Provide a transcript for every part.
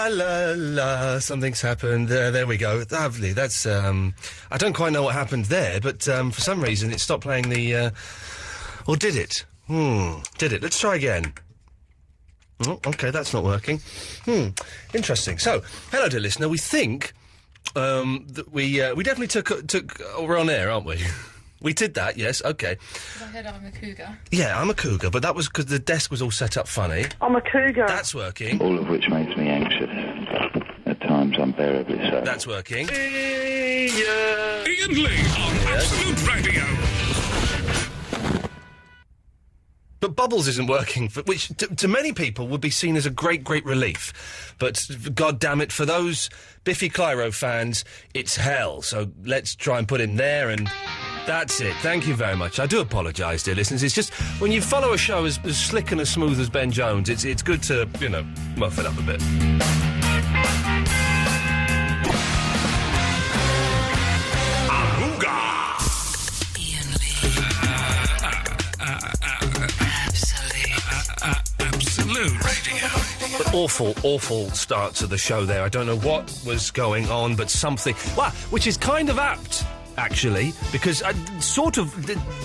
la, la, something's happened. There we go. Lovely. That's, I don't quite know what happened there, but, for some reason it stopped playing the, or did it? Did it? Let's try again. Oh, okay, that's not working. Interesting. So, hello, dear listener. We think, that we definitely took, we're on air, aren't we? We did that, yes, okay. I heard I'm a cougar. Yeah, I'm a cougar, but that was because the desk was all set up funny. I'm a cougar. That's working. All of which makes me anxious. At times unbearably so. That's working. Iain Lee on Absolute Radio. But Bubbles isn't working, which to many people would be seen as a great, great relief. But, God damn it, for those Biffy Clyro fans, it's hell. So let's try and put him there, and that's it. Thank you very much. I do apologise, dear listeners. It's just, when you follow a show as slick and as smooth as Ben Jones, it's good to, muff it up a bit. Absolute Radio. But awful start to the show there. I don't know what was going on, but something... Well, which is kind of apt, actually, because it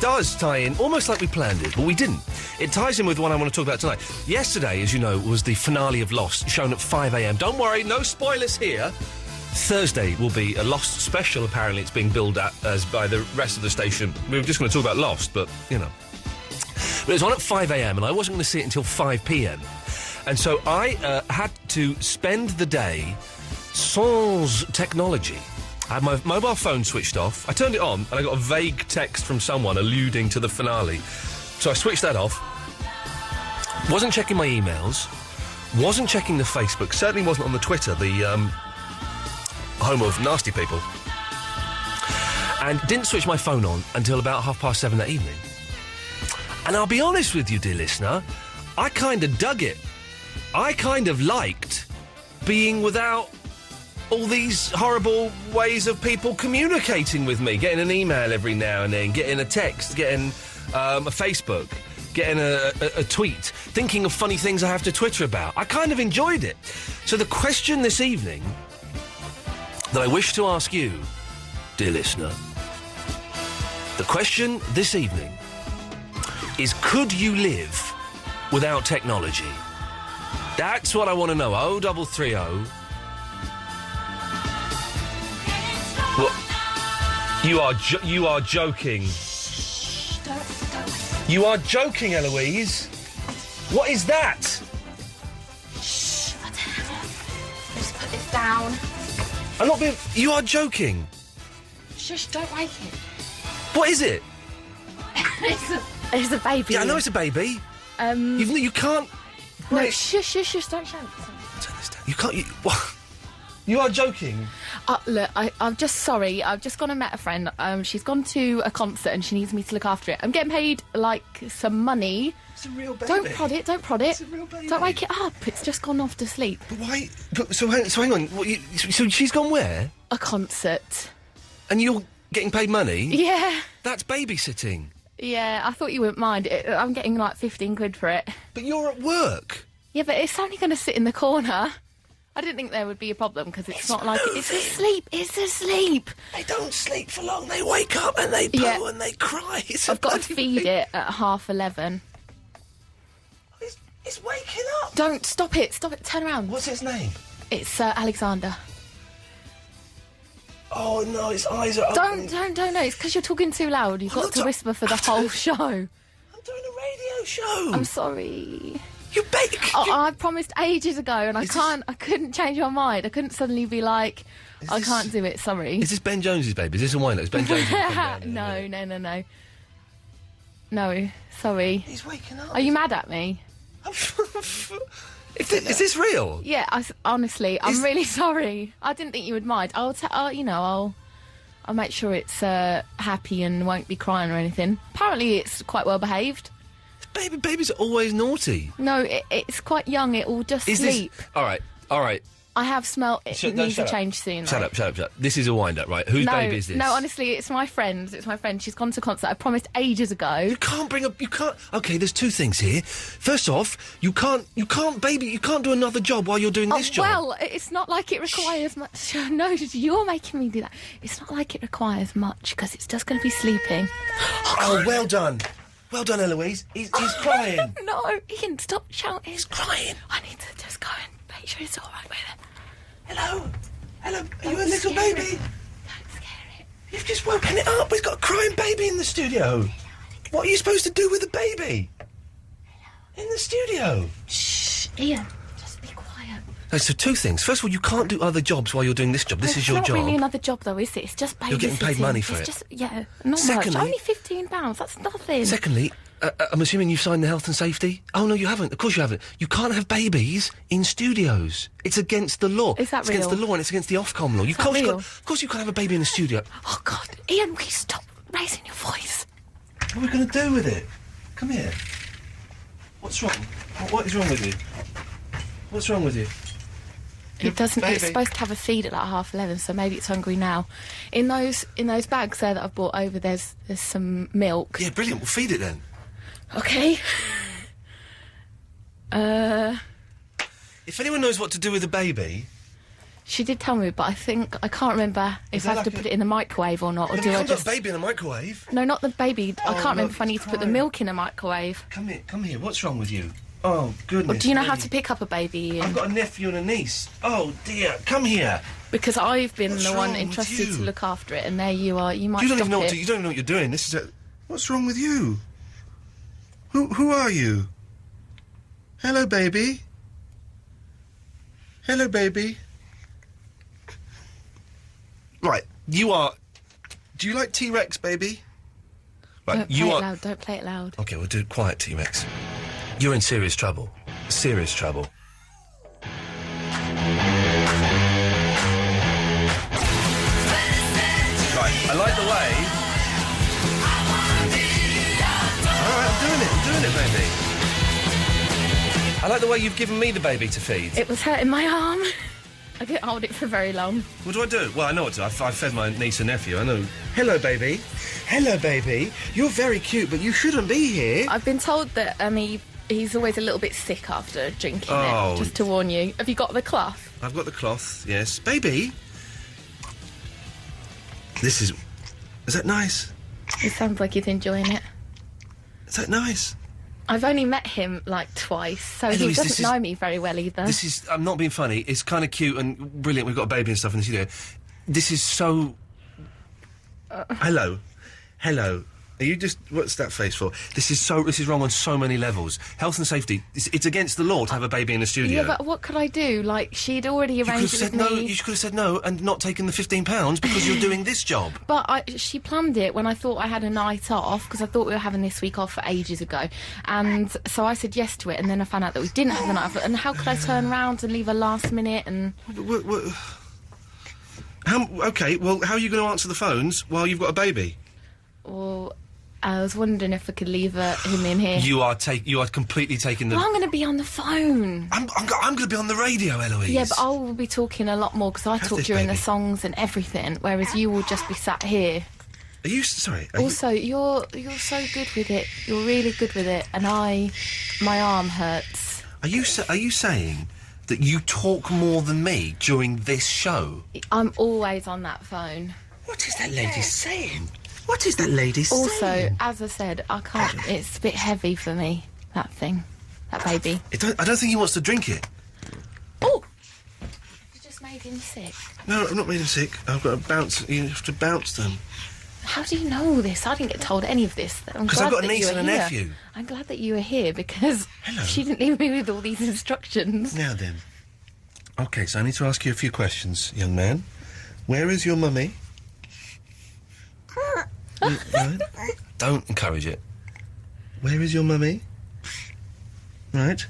does tie in, almost like we planned it, but we didn't. It ties in with one I want to talk about tonight. Yesterday, as you know, was the finale of Lost, shown at 5 a.m. Don't worry, no spoilers here. Thursday will be a Lost special, apparently. It's being billed as by the rest of the station. We were just going to talk about Lost, but, But it was on at 5 a.m, and I wasn't going to see it until 5 p.m. And so I had to spend the day sans technology. I had my mobile phone switched off. I turned it on, and I got a vague text from someone alluding to the finale. So I switched that off. Wasn't checking my emails. Wasn't checking the Facebook. Certainly wasn't on the Twitter, the home of nasty people. And didn't switch my phone on until about 7:30 that evening. And I'll be honest with you, dear listener, I kind of dug it. I kind of liked being without all these horrible ways of people communicating with me, getting an email every now and then, getting a text, getting a Facebook, getting a tweet, thinking of funny things I have to Twitter about. I kind of enjoyed it. So the question this evening that I wish to ask you, dear listener, the question this evening is, could you live without technology? That's what I want to know. 0330. What? You are joking. Don't. You are joking, Eloise. What is that? Shh, I don't have it. Just put this down. I'm not being... You are joking. Shush, don't wake it. What is it? It's a baby. Yeah, I know it's a baby. You can't... No, Wait. shush, don't shout. Turn this down. You can't... What? You are joking. Look, I'm just sorry. I've just gone and met a friend. She's gone to a concert and she needs me to look after it. I'm getting paid, some money. It's a real baby. Don't prod it. It's a real baby. Don't wake it up. It's just gone off to sleep. But why... So hang on. So she's gone where? A concert. And you're getting paid money? Yeah. That's babysitting. Yeah, I thought you wouldn't mind. I'm getting 15 quid for it. But you're at work. Yeah, but it's only going to sit in the corner. I didn't think there would be a problem because it's not like... It's asleep. It's asleep. They don't sleep for long. They wake up and they poo and they cry. I've got to feed it at 11:30. It's waking up. Don't. Stop it. Turn around. What's its name? It's Alexander. Oh, no, its eyes are open. Don't. No, it's because you're talking too loud. You've got to whisper for the whole show. I'm doing a radio show. I'm sorry. You bake. I promised ages ago, and I couldn't change my mind. I couldn't suddenly be like, I can't do it. Sorry. Is this Ben Jones's baby? Is this a wine? It's Ben Jones's baby. No. No, sorry. He's waking up. Are you mad at me? Is this real? Yeah, honestly, I'm really sorry. I didn't think you would mind. I'll make sure it's happy and won't be crying or anything. Apparently, it's quite well behaved. Babies are always naughty. No, it's quite young. It will just sleep. All right. All right. I have smelt it. It needs shut a up. change soon. Shut though. up. This is a wind-up, right? Whose baby is this? No, honestly, it's my friend. It's my friend. She's gone to concert. I promised ages ago. You can't. Okay, there's two things here. First off, you can't do another job while you're doing this job. Well, it's not like it requires much. No, you're making me do that. It's not like it requires much, because it's just going to be sleeping. Oh, well done. Well done, Eloise. He's crying. No, Ian, stop shouting. He's crying. I need to just go and make sure it's all right with him. Hello. Are you a little baby? Don't scare it. You've just woken it up. We've got a crying baby in the studio. What are you supposed to do with a baby? In the studio? Shh, Ian, just be quiet. So two things. First of all, you can't do other jobs while you're doing this job. This is your job. It's not really another job, though, is it? It's just babysitting. You're getting paid money for it. Just, yeah, not Secondly- much. Only £15. That's nothing. Secondly, I'm assuming you've signed the health and safety? Oh, no, you haven't. Of course you haven't. You can't have babies in studios. It's against the law. Is that It's against real? the law and it's against the Ofcom law. Is that real? Of course you can't have a baby in the studio. Oh, God. Ian, will you stop raising your voice? What are we going to do with it? Come here. What's wrong? What is wrong with you? What's wrong with you? It doesn't. Baby. It's supposed to have a feed at like 11:30, so maybe it's hungry now. In those bags there that I've brought over, there's some milk. Yeah, brilliant. We'll feed it then. Okay. If anyone knows what to do with a baby... She did tell me, but I can't remember if I have like to put it in the microwave or not, or You do I can't put just... a baby in a microwave. No, not the baby. I Oh, can't remember look, if I need it's to put the crying. milk in a microwave. Come here. What's wrong with you? Oh, goodness. Or do you know how me. to pick up a baby, Ian? I've got a nephew and a niece. Oh, dear. Come here. Because I've been What's the wrong one with entrusted you? to look after it, and there you are. You might You don't stop even know it. you don't even know what you're doing. This is What's wrong with you? Who are you? Hello, baby. Hello, baby. Right, you are... Do you like T-Rex, baby? Right, Don't play it loud. Okay, we'll do it quiet, T-Rex. You're in serious trouble. Serious trouble. Right, I like the way... Alright, I'm doing it, baby. I like the way you've given me the baby to feed. It was hurting my arm. I didn't hold it for very long. What do I do? Well, I know what to do. I've fed my niece and nephew, I know. Hello, baby. Hello, baby. You're very cute, but you shouldn't be here. I've been told that he's always a little bit sick after drinking Oh. it, just to warn you. Have you got the cloth? I've got the cloth, yes. Baby! This is... Is that nice? It sounds like he's enjoying it. Is that nice? I've only met him, like, twice, so he Eloise, this doesn't is- know me very well either. This is... I'm not being funny. It's kind of cute and brilliant. We've got a baby and stuff in the studio. This is so... Hello. Hello. Are you just... What's that face for? This is wrong on so many levels. Health and safety. It's against the law to have a baby in the studio. Yeah, but what could I do? Like, she'd already You could have arranged it said with no. me. You could have said no and not taken the £15 because you're doing this job. But she planned it when I thought I had a night off, because I thought we were having this week off for ages ago. And so I said yes to it, and then I found out that we didn't have the night off. And how could I turn around and leave her last minute? And Okay, well, how are you going to answer the phones while you've got a baby? well, I was wondering if I could leave him in here. You are completely taking the... Well, I'm going to be on the phone. I'm going to be on the radio, Eloise. Yeah, but I will be talking a lot more, because I Have talk this during the baby. songs and everything, whereas you will just be sat here. Are you... Sorry. Are Also, you're so good with it. You're really good with it, and my arm hurts. Are you saying that you talk more than me during this show? I'm always on that phone. What is that lady saying? What is that lady Also, saying? as I said, I can't. It's a bit heavy for me. That thing, that baby. I don't think he wants to drink it. Oh, you just made him sick. No, I've not made him sick. I've got to bounce... You have to bounce them. How do you know this? I didn't get told any of this. Because I've got a niece and a nephew. I'm glad that you were here, because Hello. she didn't leave me with all these instructions. Now then. OK, so I need to ask you a few questions, young man. Where is your mummy? Right. Don't encourage it. Where is your mummy? Right.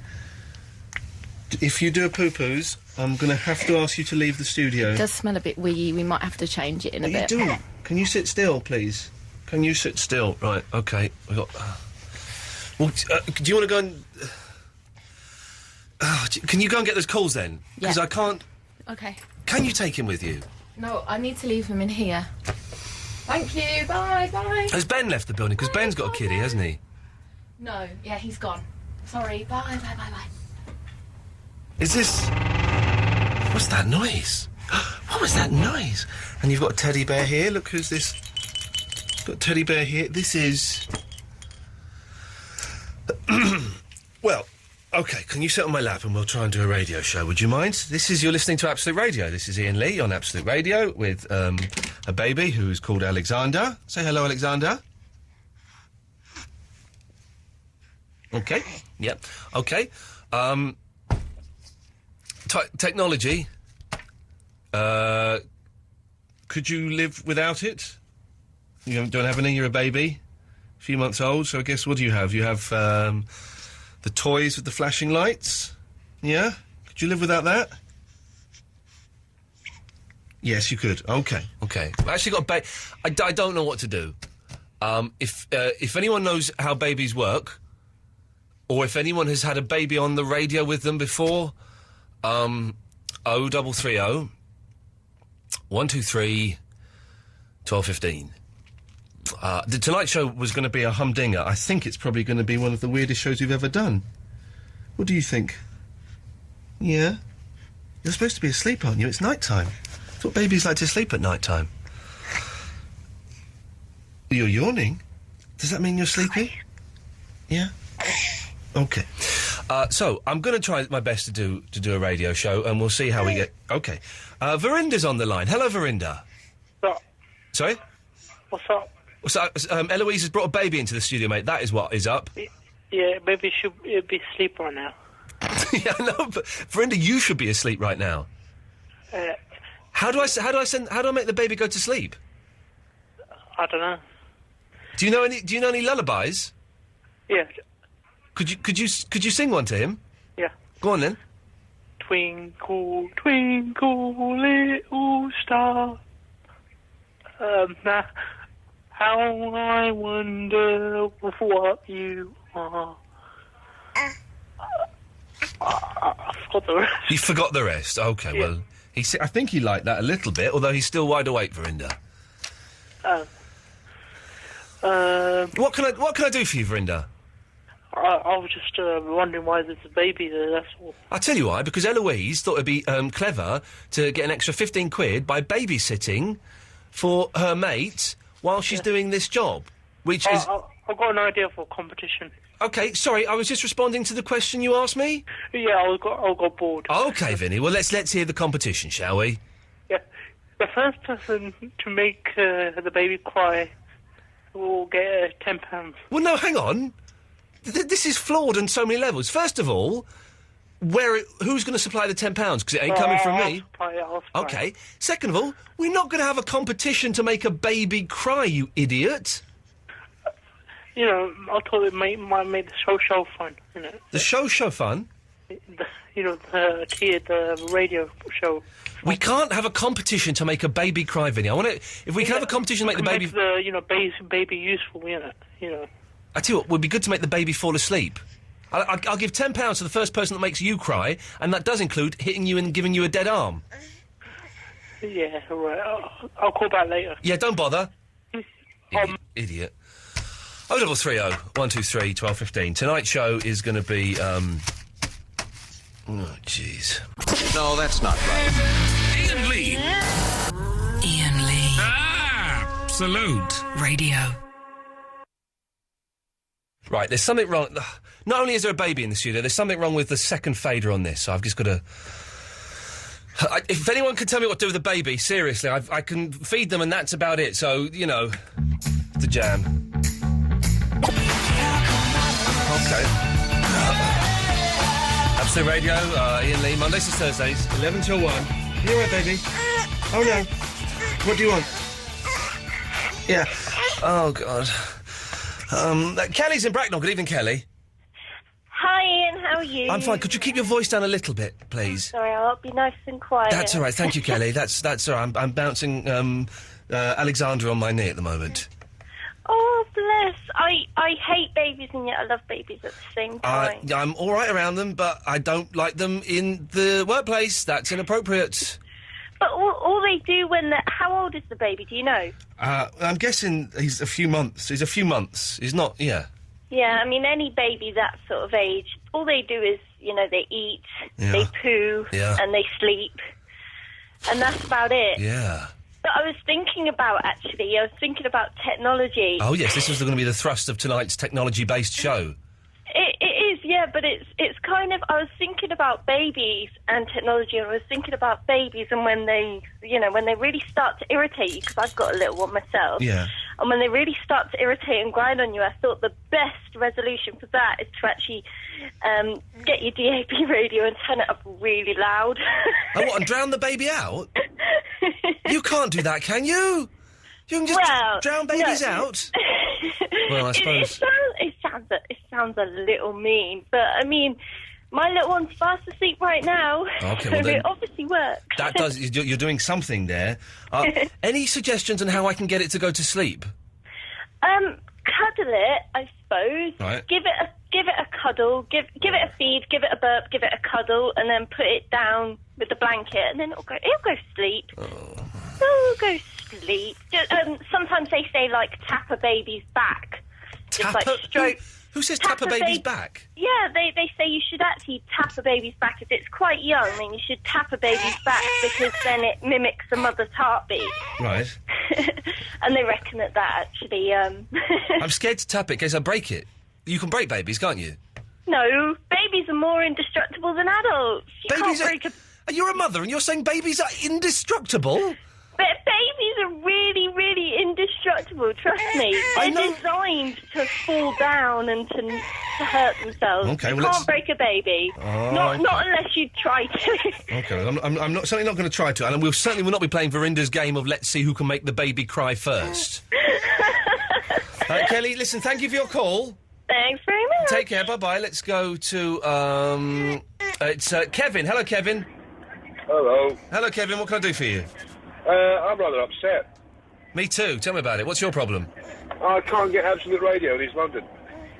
If you do a poo-poos, I'm going to have to ask you to leave the studio. It does smell a bit wee. We might have to change it in a You bit. do. Can you sit still, please? Can you sit still? Right, OK. We got... Well, do you want to go and... Can you go and get those calls then? Because I can't... Okay. Can you take him with you? No, I need to leave him in here. Thank you. Bye. Has Ben left the building? Because Ben's got a kiddie, hasn't he? No. Yeah, he's gone. Sorry. Bye. Is this... What's that noise? What was that noise? And you've got a teddy bear here. Look, who's this? Got a teddy bear here. This is... Well, OK, can you sit on my lap and we'll try and do a radio show, would you mind? You're listening to Absolute Radio. This is Iain Lee on Absolute Radio with a baby who's called Alexander. Say hello, Alexander. OK, yep, OK. Technology. Could you live without it? You don't have any, you're a baby. A few months old, so I guess what do you have? You have, the toys with the flashing lights? Yeah? Could you live without that? Yes, you could. OK. I've actually got a baby. I don't know what to do. If anyone knows how babies work, or if anyone has had a baby on the radio with them before, 0330 123 1215. The Tonight Show was going to be a humdinger. I think it's probably going to be one of the weirdest shows we've ever done. What do you think? Yeah? You're supposed to be asleep, aren't you? It's night time. I thought babies like to sleep at night time. You're yawning? Does that mean you're sleepy? Yeah? OK. So, I'm going to try my best to do a radio show, and we'll see how we get... OK. Verinda's on the line. Hello, Verinda. What's up? Sorry? What's up? So, Eloise has brought a baby into the studio, mate. That is what is up. Yeah, baby should be asleep right now. Yeah, I know, but Verinda, you should be asleep right now. How do I make the baby go to sleep? I don't know. Do you know any lullabies? Yeah. Could you sing one to him? Yeah. Go on then. Twinkle, twinkle, little star. How I wonder what you are. I forgot the rest. You forgot the rest. OK, yeah. Well, I think he liked that a little bit, although he's still wide awake, Verinda. What can I do for you, Verinda? I was just wondering why there's a baby there, that's all. I'll tell you why, because Eloise thought it'd be clever to get an extra 15 quid by babysitting for her mate while she's doing this job, which is... I've got an idea for a competition. OK, sorry, I was just responding to the question you asked me? Yeah, I got bored. OK, Vinny, well, let's hear the competition, shall we? Yeah. The first person to make the baby cry will get £10. Well, no, hang on. This is flawed on so many levels. First of all, who's going to supply the £10? Because it ain't coming from me. I'll supply. OK. Second of all, we're not going to have a competition to make a baby cry, you idiot. You know, I thought it might make the show fun, you know. The show fun? The radio show. We can't have a competition to make a baby cry, Vinny. If we can have a competition to make the baby... baby useful, you know. I tell you what, it would be good to make the baby fall asleep. I'll give £10 to the first person that makes you cry, and that does include hitting you and giving you a dead arm. Yeah, right. I'll call back later. Yeah, don't bother. Idiot. 0330 123 1215. Tonight's show is going to be, Oh, jeez. No, that's not right. Iain Lee. Iain Lee. Absolute Radio. Right, there's something wrong. Not only is there a baby in the studio, there's something wrong with the second fader on this, so I've just got to... if anyone can tell me what to do with the baby, seriously, I can feed them and that's about it, so, you know, the jam. OK. Absolute Radio, Iain Lee, Mondays to Thursdays, 11 till 1. You all right, baby? Oh, no. What do you want? Yeah. Oh, God. Kelly's in Bracknell. Good evening, Kelly. Hi, Ian. How are you? I'm fine. Could you keep your voice down a little bit, please? Sorry, I'll be nice and quiet. That's all right. Thank you, Kelly. That's all right. I'm bouncing Alexander on my knee at the moment. Oh, Oh, bless. I hate babies and yet I love babies at the same time. I'm all right around them, but I don't like them in the workplace. That's inappropriate. But all they do when they're... How old is the baby, do you know? I'm guessing he's a few months. He's a few months. He's not, yeah. Yeah, I mean, any baby that sort of age, all they do is, they eat, they poo, and they sleep. And that's about it. Yeah. But I was thinking about technology. Oh, yes, this is going to be the thrust of tonight's technology-based show. It is, yeah, but it's kind of... I was thinking about babies and technology, and I was thinking about babies and when they, when they really start to irritate you, because I've got a little one myself. Yeah. And when they really start to irritate and grind on you, I thought the best resolution for that is to actually get your DAB radio and turn it up really loud. Oh, what, and drown the baby out? You can't do that, can you? You can just drown babies out? Well, I suppose... It sounds a little mean, but, I mean, my little one's fast asleep right now, okay, so well then, it obviously works. That does... You're doing something there. Any suggestions on how I can get it to go to sleep? Cuddle it, I suppose. Right. Give it a cuddle, give it a feed, give it a burp, give it a cuddle, and then put it down with the blanket, and then it'll go sleep. Oh. It'll go sleep. Sometimes they say, like, tap a baby's back. Just like stroke. Who says tap a baby's back? Yeah, they say you should actually tap a baby's back. If it's quite young, then you should tap a baby's back because then it mimics the mother's heartbeat. Right. And they reckon that actually... I'm scared to tap it in case I break it. You can break babies, can't you? No, babies are more indestructible than adults. You're a mother and you're saying babies are indestructible? But babies are really, really indestructible, trust me. They're designed to fall down and to hurt themselves. Okay, you well, can't break a baby. Not unless you try to. Okay, I'm certainly not going to try to, and we certainly will not be playing Verinda's game of let's see who can make the baby cry first. Kelly, listen, thank you for your call. Thanks very much. Take care, bye-bye. Let's go to, it's Kevin. Hello, Kevin. Hello. Hello, Kevin. What can I do for you? I'm rather upset. Me too. Tell me about it. What's your problem? I can't get Absolute Radio in East London.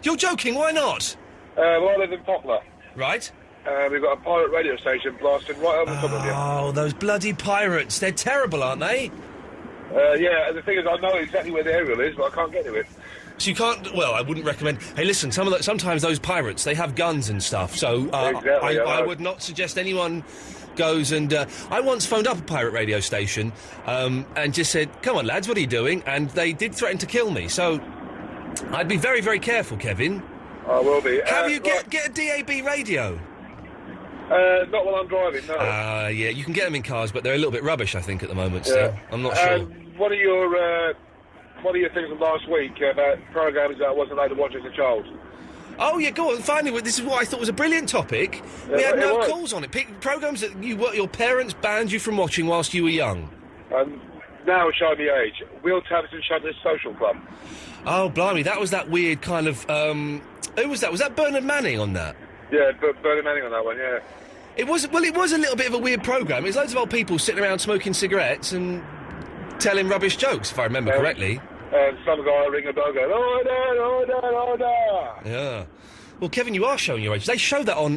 You're joking. Why not? Well, I live in Poplar. Right. We've got a pirate radio station blasting right over the top of you. Oh, those bloody pirates. They're terrible, aren't they? Yeah, and the thing is, I know exactly where the aerial is, but I can't get to it. So you can't... Well, I wouldn't recommend... Hey, listen, sometimes those pirates, they have guns and stuff, so exactly, I would not suggest anyone goes and... I once phoned up a pirate radio station and just said, come on, lads, what are you doing? And they did threaten to kill me, so I'd be very, very careful, Kevin. I will be. Have you get a DAB radio? Not while I'm driving, no. Yeah, you can get them in cars, but they're a little bit rubbish, I think, at the moment, still. I'm not sure. What are your things from last week about programmes that I wasn't allowed to watch as a child? Oh, yeah, go on. Finally, this is what I thought was a brilliant topic. Yeah, we had no calls on it. Programmes that your parents banned you from watching whilst you were young. Now showing the age. Will Tabberton Shutters Social Club. Oh, blimey, that was that weird kind of... who was that? Was that Bernard Manning on that? Yeah, Bernard Manning on that one, yeah. It was a little bit of a weird programme. It was loads of old people sitting around smoking cigarettes and telling rubbish jokes, if I remember correctly. And some guy ring a bell going, order. Yeah. Well, Kevin, you are showing your age. They show that on,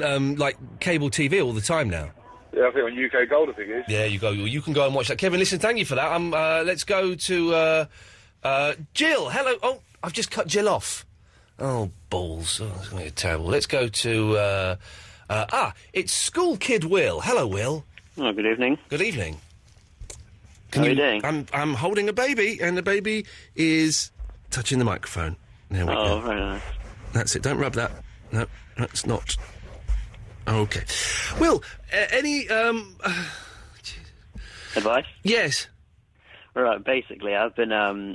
cable TV all the time now. Yeah, I think on UK Gold, I think it is. Yeah, you can go and watch that. Kevin, listen, thank you for that. Let's go to, Jill. Hello. Oh, I've just cut Jill off. Oh, balls. Oh, that's going to be terrible. Let's go to, it's School Kid Will. Hello, Will. Oh, good evening. Good evening. How are you doing? I'm holding a baby, and the baby is touching the microphone. There we go. Oh, very nice. That's it. Don't rub that. No, that's not. Okay. Will, any, advice? Yes. Right, basically, I've been,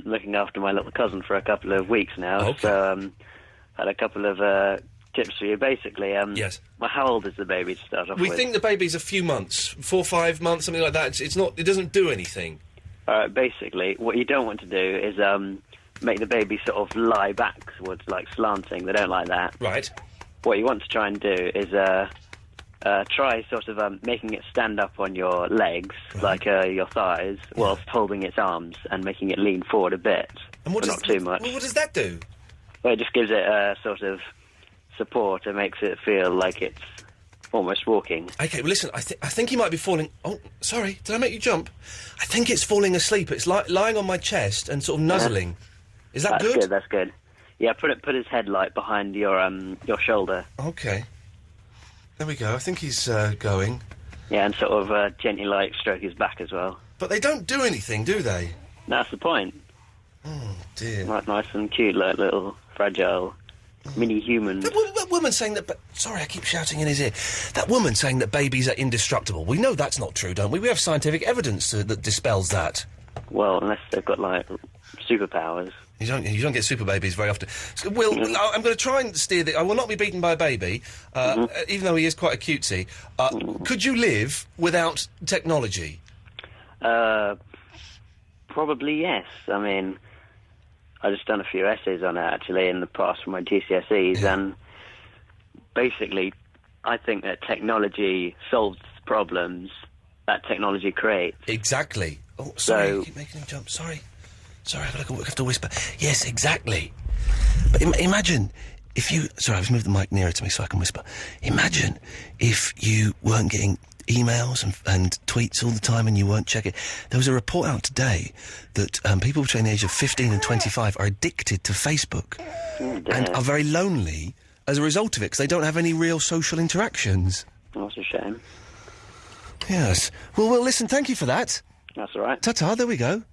looking after my little cousin for a couple of weeks now. Okay. So, had a couple of, tips for you. Basically, yes. Well, how old is the baby to start off with? We think the baby's a few months, 4 or 5 months, something like that. It's not. It doesn't do anything. Basically, what you don't want to do is make the baby sort of lie backwards, like slanting. They don't like that. Right. What you want to try and do is try sort of making it stand up on your legs, like your thighs, whilst holding its arms and making it lean forward a bit. And what but not too much. Well, what does that do? Well, it just gives it a sort of support and makes it feel like it's almost walking. Okay, well, listen, I think he might be falling... Oh, sorry, did I make you jump? I think it's falling asleep. It's lying on my chest and sort of nuzzling. Is that good? That's good. Yeah, put his head, like, behind your shoulder. Okay. There we go. I think he's going. Yeah, and sort of gently, like, stroke his back as well. But they don't do anything, do they? That's the point. Oh, dear. Like, nice and cute, like, little, fragile... mini-human. That woman saying that... Sorry, I keep shouting in his ear. That woman saying that babies are indestructible. We know that's not true, don't we? We have scientific evidence that dispels that. Well, unless they've got, like, superpowers. You don't get super babies very often. So, Will, I'm going to try and steer I will not be beaten by a baby, even though he is quite a cutesy. Could you live without technology? Probably yes. I mean... I've just done a few essays on it, actually, in the past for my GCSEs, and basically, I think that technology solves problems that technology creates. Exactly. Oh, sorry, I keep making him jump. Sorry, I have to whisper. Yes, exactly. But imagine if you... Sorry, I've moved the mic nearer to me so I can whisper. Imagine if you weren't getting emails and tweets all the time and you weren't checking. There was a report out today that people between the age of 15 and 25 are addicted to Facebook and are very lonely as a result of it because they don't have any real social interactions. That's a shame. Yes. Well, listen, thank you for that. That's all right. Ta-ta, there we go.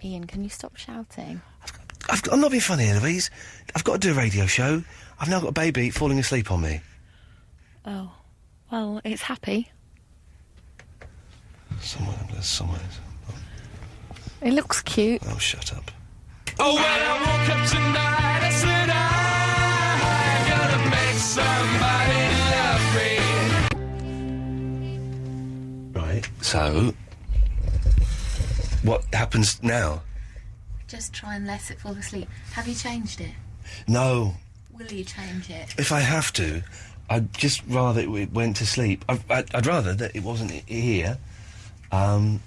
Ian, can you stop shouting? I'm not being funny, Eloise. I've got to do a radio show. I've now got a baby falling asleep on me. Oh. Well, it's happy. Somewhere. It looks cute. Oh, shut up. Oh, when I woke up tonight, I said I gotta make somebody love me. Right, so... What happens now? Just try and let it fall asleep. Have you changed it? No. Will you change it? If I have to, I'd just rather it went to sleep. I'd rather that it wasn't here. Sorry.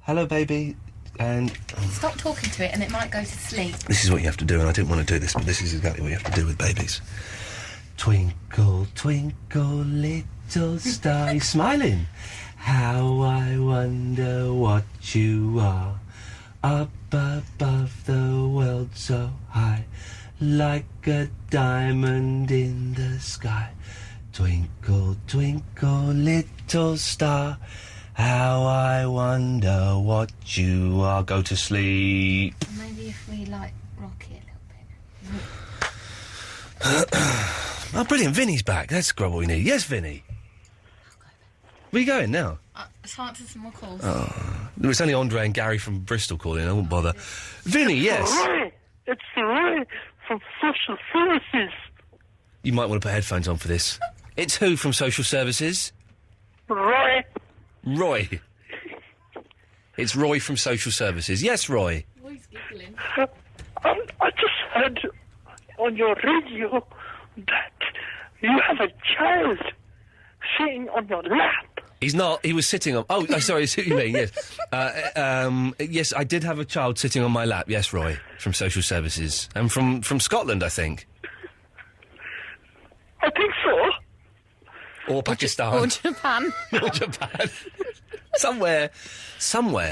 Hello, baby, and... Stop talking to it and it might go to sleep. This is what you have to do, and I didn't want to do this, but this is exactly what you have to do with babies. Twinkle, twinkle, little star... He's smiling. How I wonder what you are. Up above the world so high, like a diamond in the sky. Twinkle, twinkle, little star, how I wonder what you are. Go to sleep. Maybe if we, like, rock it a little bit. Oh, brilliant. Vinny's back. That's what we need. Yes, Vinny. Where are you going now? To answer some more calls. Oh, it's only Andre and Gary from Bristol calling. I won't bother. Vinny, yes. It's Roy from Social Services. You might want to put headphones on for this. It's who from Social Services? Roy. Roy. It's Roy from Social Services. Yes, Roy. Roy's giggling. I just heard on your radio that you have a child sitting on your lap. He's not. He was sitting on... Oh, sorry, I see what you mean, yes. Yes, I did have a child sitting on my lap. Yes, Roy, from Social Services. And from Scotland, I think. I think so. Or Pakistan. Or Japan. Or Japan. Somewhere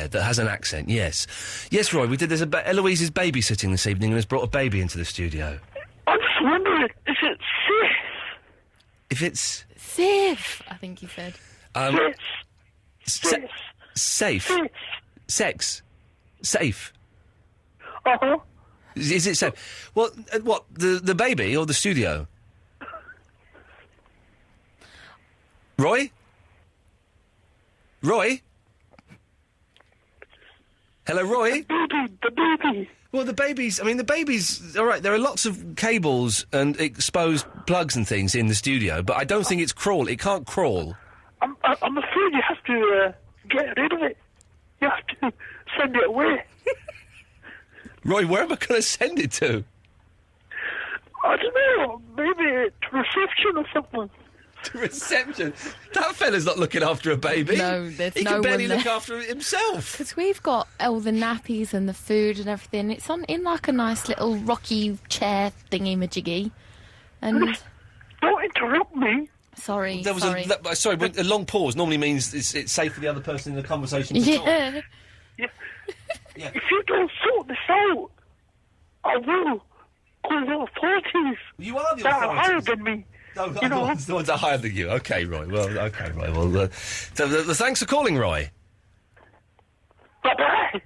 that has an accent, yes. Yes, Roy, we did. There's Eloise is babysitting this evening and has brought a baby into the studio. I'm just wondering, is it safe? If it's... Safe, I think you said. Safe. Safe. Sex. Safe. Uh-huh. Is it safe? Well, what, the baby or the studio? Roy? Roy? Hello, Roy? The baby. Well, the baby's... I mean, the baby's... All right, there are lots of cables and exposed plugs and things in the studio, but I don't think it's crawl. It can't crawl. I'm afraid you have to get rid of it. You have to send it away. Roy, where am I going to send it to? I don't know. Maybe to reception or something. to reception. That fella's not looking after a baby. No, there's he no can barely one there. look after himself. Because we've got all the nappies and the food and everything. It's in like a nice little rocky chair thingy-majiggy. And... Don't interrupt me. Sorry, There was sorry. a long pause normally means it's safe for the other person in the conversation to talk. Yeah. Yeah. If you don't sort this out, I will call the authorities. You are the that are higher authorities. than me. No, You know? the ones that are higher than you. Okay, Roy. Well, thanks for calling, Roy. Bye-bye.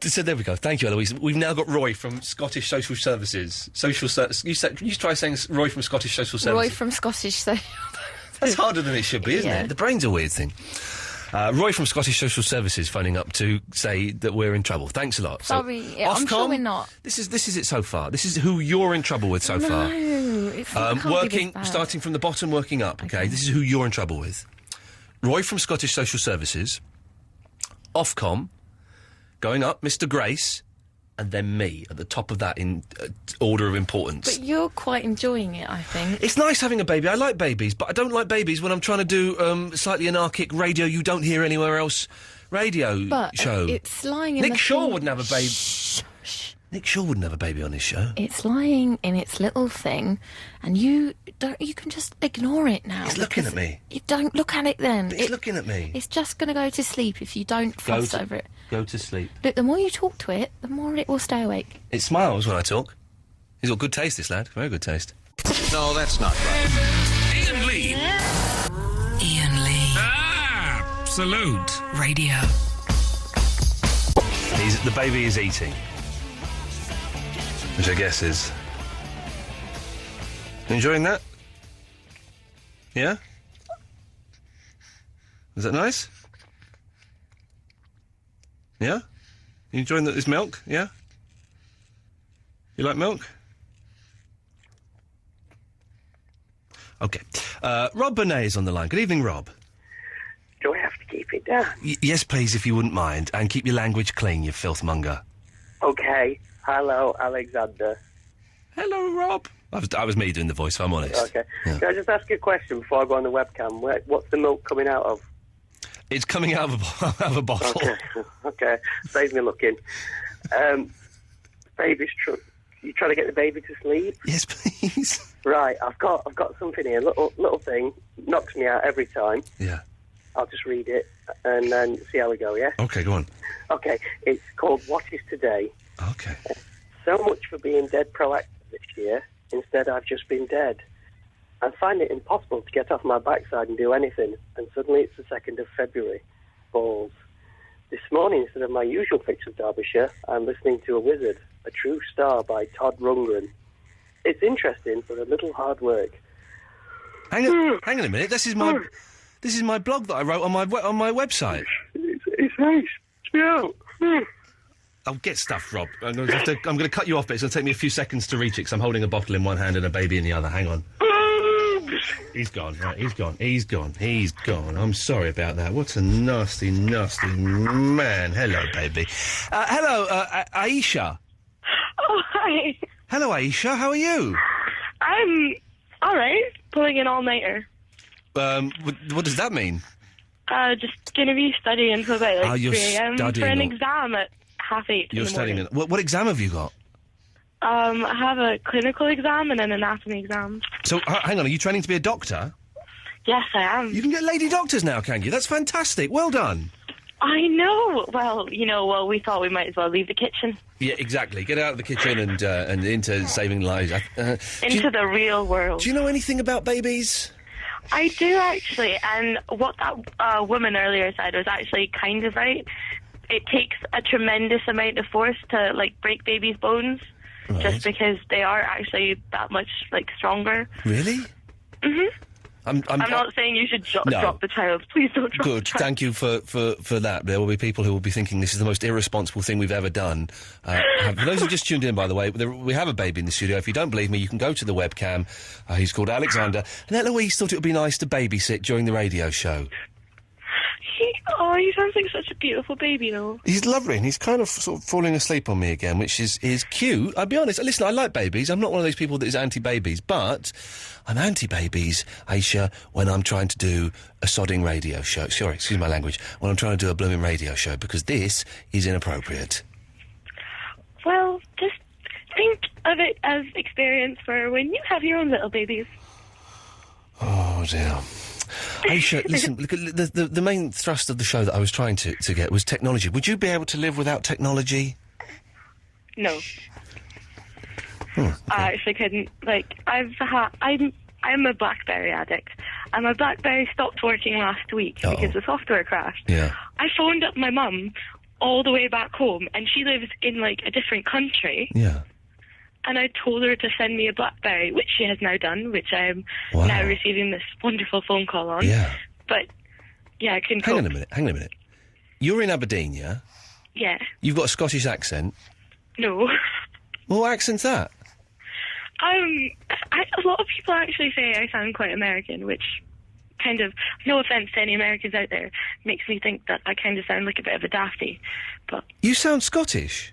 So there we go. Thank you, Eloise. We've now got Roy from Scottish Social Services. You try saying Roy from Scottish Social Services. Roy from Scottish Social. That's harder than it should be, isn't it? The brain's a weird thing. Roy from Scottish Social Services phoning up to say that we're in trouble. Thanks a lot. Sorry, So, I'm sure Ofcom, we're not. This is it so far. This is who you're in trouble with so far. It's not, can't be working, this bad. starting from the bottom, working up. Okay, this is who you're in trouble with. Roy from Scottish Social Services, Ofcom, going up, Mr. Grace, and then me at the top of that in order of importance. But you're quite enjoying it, I think. It's nice having a baby. I like babies, but I don't like babies when I'm trying to do slightly anarchic radio you don't hear anywhere else radio But show. it's lying in Nick the Shaw thing- wouldn't have a baby. Nick Shaw wouldn't have a baby on his show. It's lying in its little thing, and you can just ignore it now. He's looking because at me. You don't look at it then. But he's looking at me. It's just going to go to sleep if you don't fuss over it. Go to sleep. Look, the more you talk to it, the more it will stay awake. It smiles when I talk. He's got good taste, this lad. Very good taste. No, that's not right. Iain Lee. Iain Lee. Absolute. Radio. The baby is eating. Which I guess is... Enjoying that? Yeah? Is that nice? Yeah? You enjoying this milk? Yeah? You like milk? Okay. Rob Bonet is on the line. Good evening, Rob. Do I have to keep it down? Yes, please, if you wouldn't mind. And keep your language clean, you filthmonger. Okay. Hello, Alexander. Hello, Rob. I was me doing the voice, if I'm honest. Okay. Yeah. Can I just ask you a question before I go on the webcam? What's the milk coming out of? It's coming out of a bottle. Okay. Okay. Save me looking. Baby's you trying to get the baby to sleep? Yes, please. Right. I've got something here. Little thing knocks me out every time. Yeah. I'll just read it and then see how we go. Yeah. Okay, go on. Okay. It's called What Is Today. Okay. So much for being dead proactive this year. Instead, I've just been dead. I find it impossible to get off my backside and do anything, and suddenly it's the 2nd of February. Balls. This morning, instead of my usual fix of Derbyshire, I'm listening to A Wizard, A True Star by Todd Rundgren. It's interesting, but a little hard work. Hang on a minute. This is my blog that I wrote on my website. It's nice. It's me out. I'll get stuff, Rob. I'm going to cut you off, but it's going to take me a few seconds to reach it because I'm holding a bottle in one hand and a baby in the other. Hang on. He's gone. Right, he's gone. I'm sorry about that. What a nasty, nasty man. Hello, baby. Hello, Aisha. Oh, hi. Hello, Aisha. How are you? I'm all right. Pulling an all-nighter. What does that mean? Just going to be studying until about like you're 3 a.m. for studying an all- exam at 8:30 You're in the studying. morning. What exam have you got? I have a clinical exam and an anatomy exam. So, hang on. Are you training to be a doctor? Yes, I am. You can get lady doctors now, can you? That's fantastic. Well done. I know. Well, we thought we might as well leave the kitchen. Yeah, exactly. Get out of the kitchen and into saving lives. Into the real world. Do you know anything about babies? I do, actually. And what that woman earlier said was actually kind of right. It takes a tremendous amount of force to, break babies' bones. Right. Just because they are actually that much, stronger. Really? Mm-hmm. I'm not saying you should No. drop the child. Please don't drop Good. the child. Thank you for that. There will be people who will be thinking this is the most irresponsible thing we've ever done. For those who just tuned in, by the way, we have a baby in the studio. If you don't believe me, you can go to the webcam. He's called Alexander. And Eloise thought it would be nice to babysit during the radio show. Oh, he sounds like such a beautiful baby, though. He's lovely, and he's kind of sort of falling asleep on me again, which is cute. I'll be honest. Listen, I like babies. I'm not one of those people that is anti-babies, but I'm anti-babies, Aisha, when I'm trying to do a sodding radio show. Sorry, excuse my language. When I'm trying to do a blooming radio show, because this is inappropriate. Well, just think of it as experience for when you have your own little babies. Oh, dear. Aisha, listen, look, the main thrust of the show that I was trying to get was technology. Would you be able to live without technology? No. Okay. I actually couldn't. Like, I'm a BlackBerry addict, and my BlackBerry stopped working last week because the software crashed. Yeah. I phoned up my mum all the way back home, and she lives in, like, a different country. Yeah. And I told her to send me a BlackBerry, which she has now done, which I'm now receiving this wonderful phone call on. Yeah. But, yeah, I couldn't Hang on a minute. You're in Aberdeen, yeah? Yeah. You've got a Scottish accent. No. Well, what accent's that? A lot of people actually say I sound quite American, which kind of, no offence to any Americans out there, makes me think that I kind of sound like a bit of a dafty. But You sound Scottish.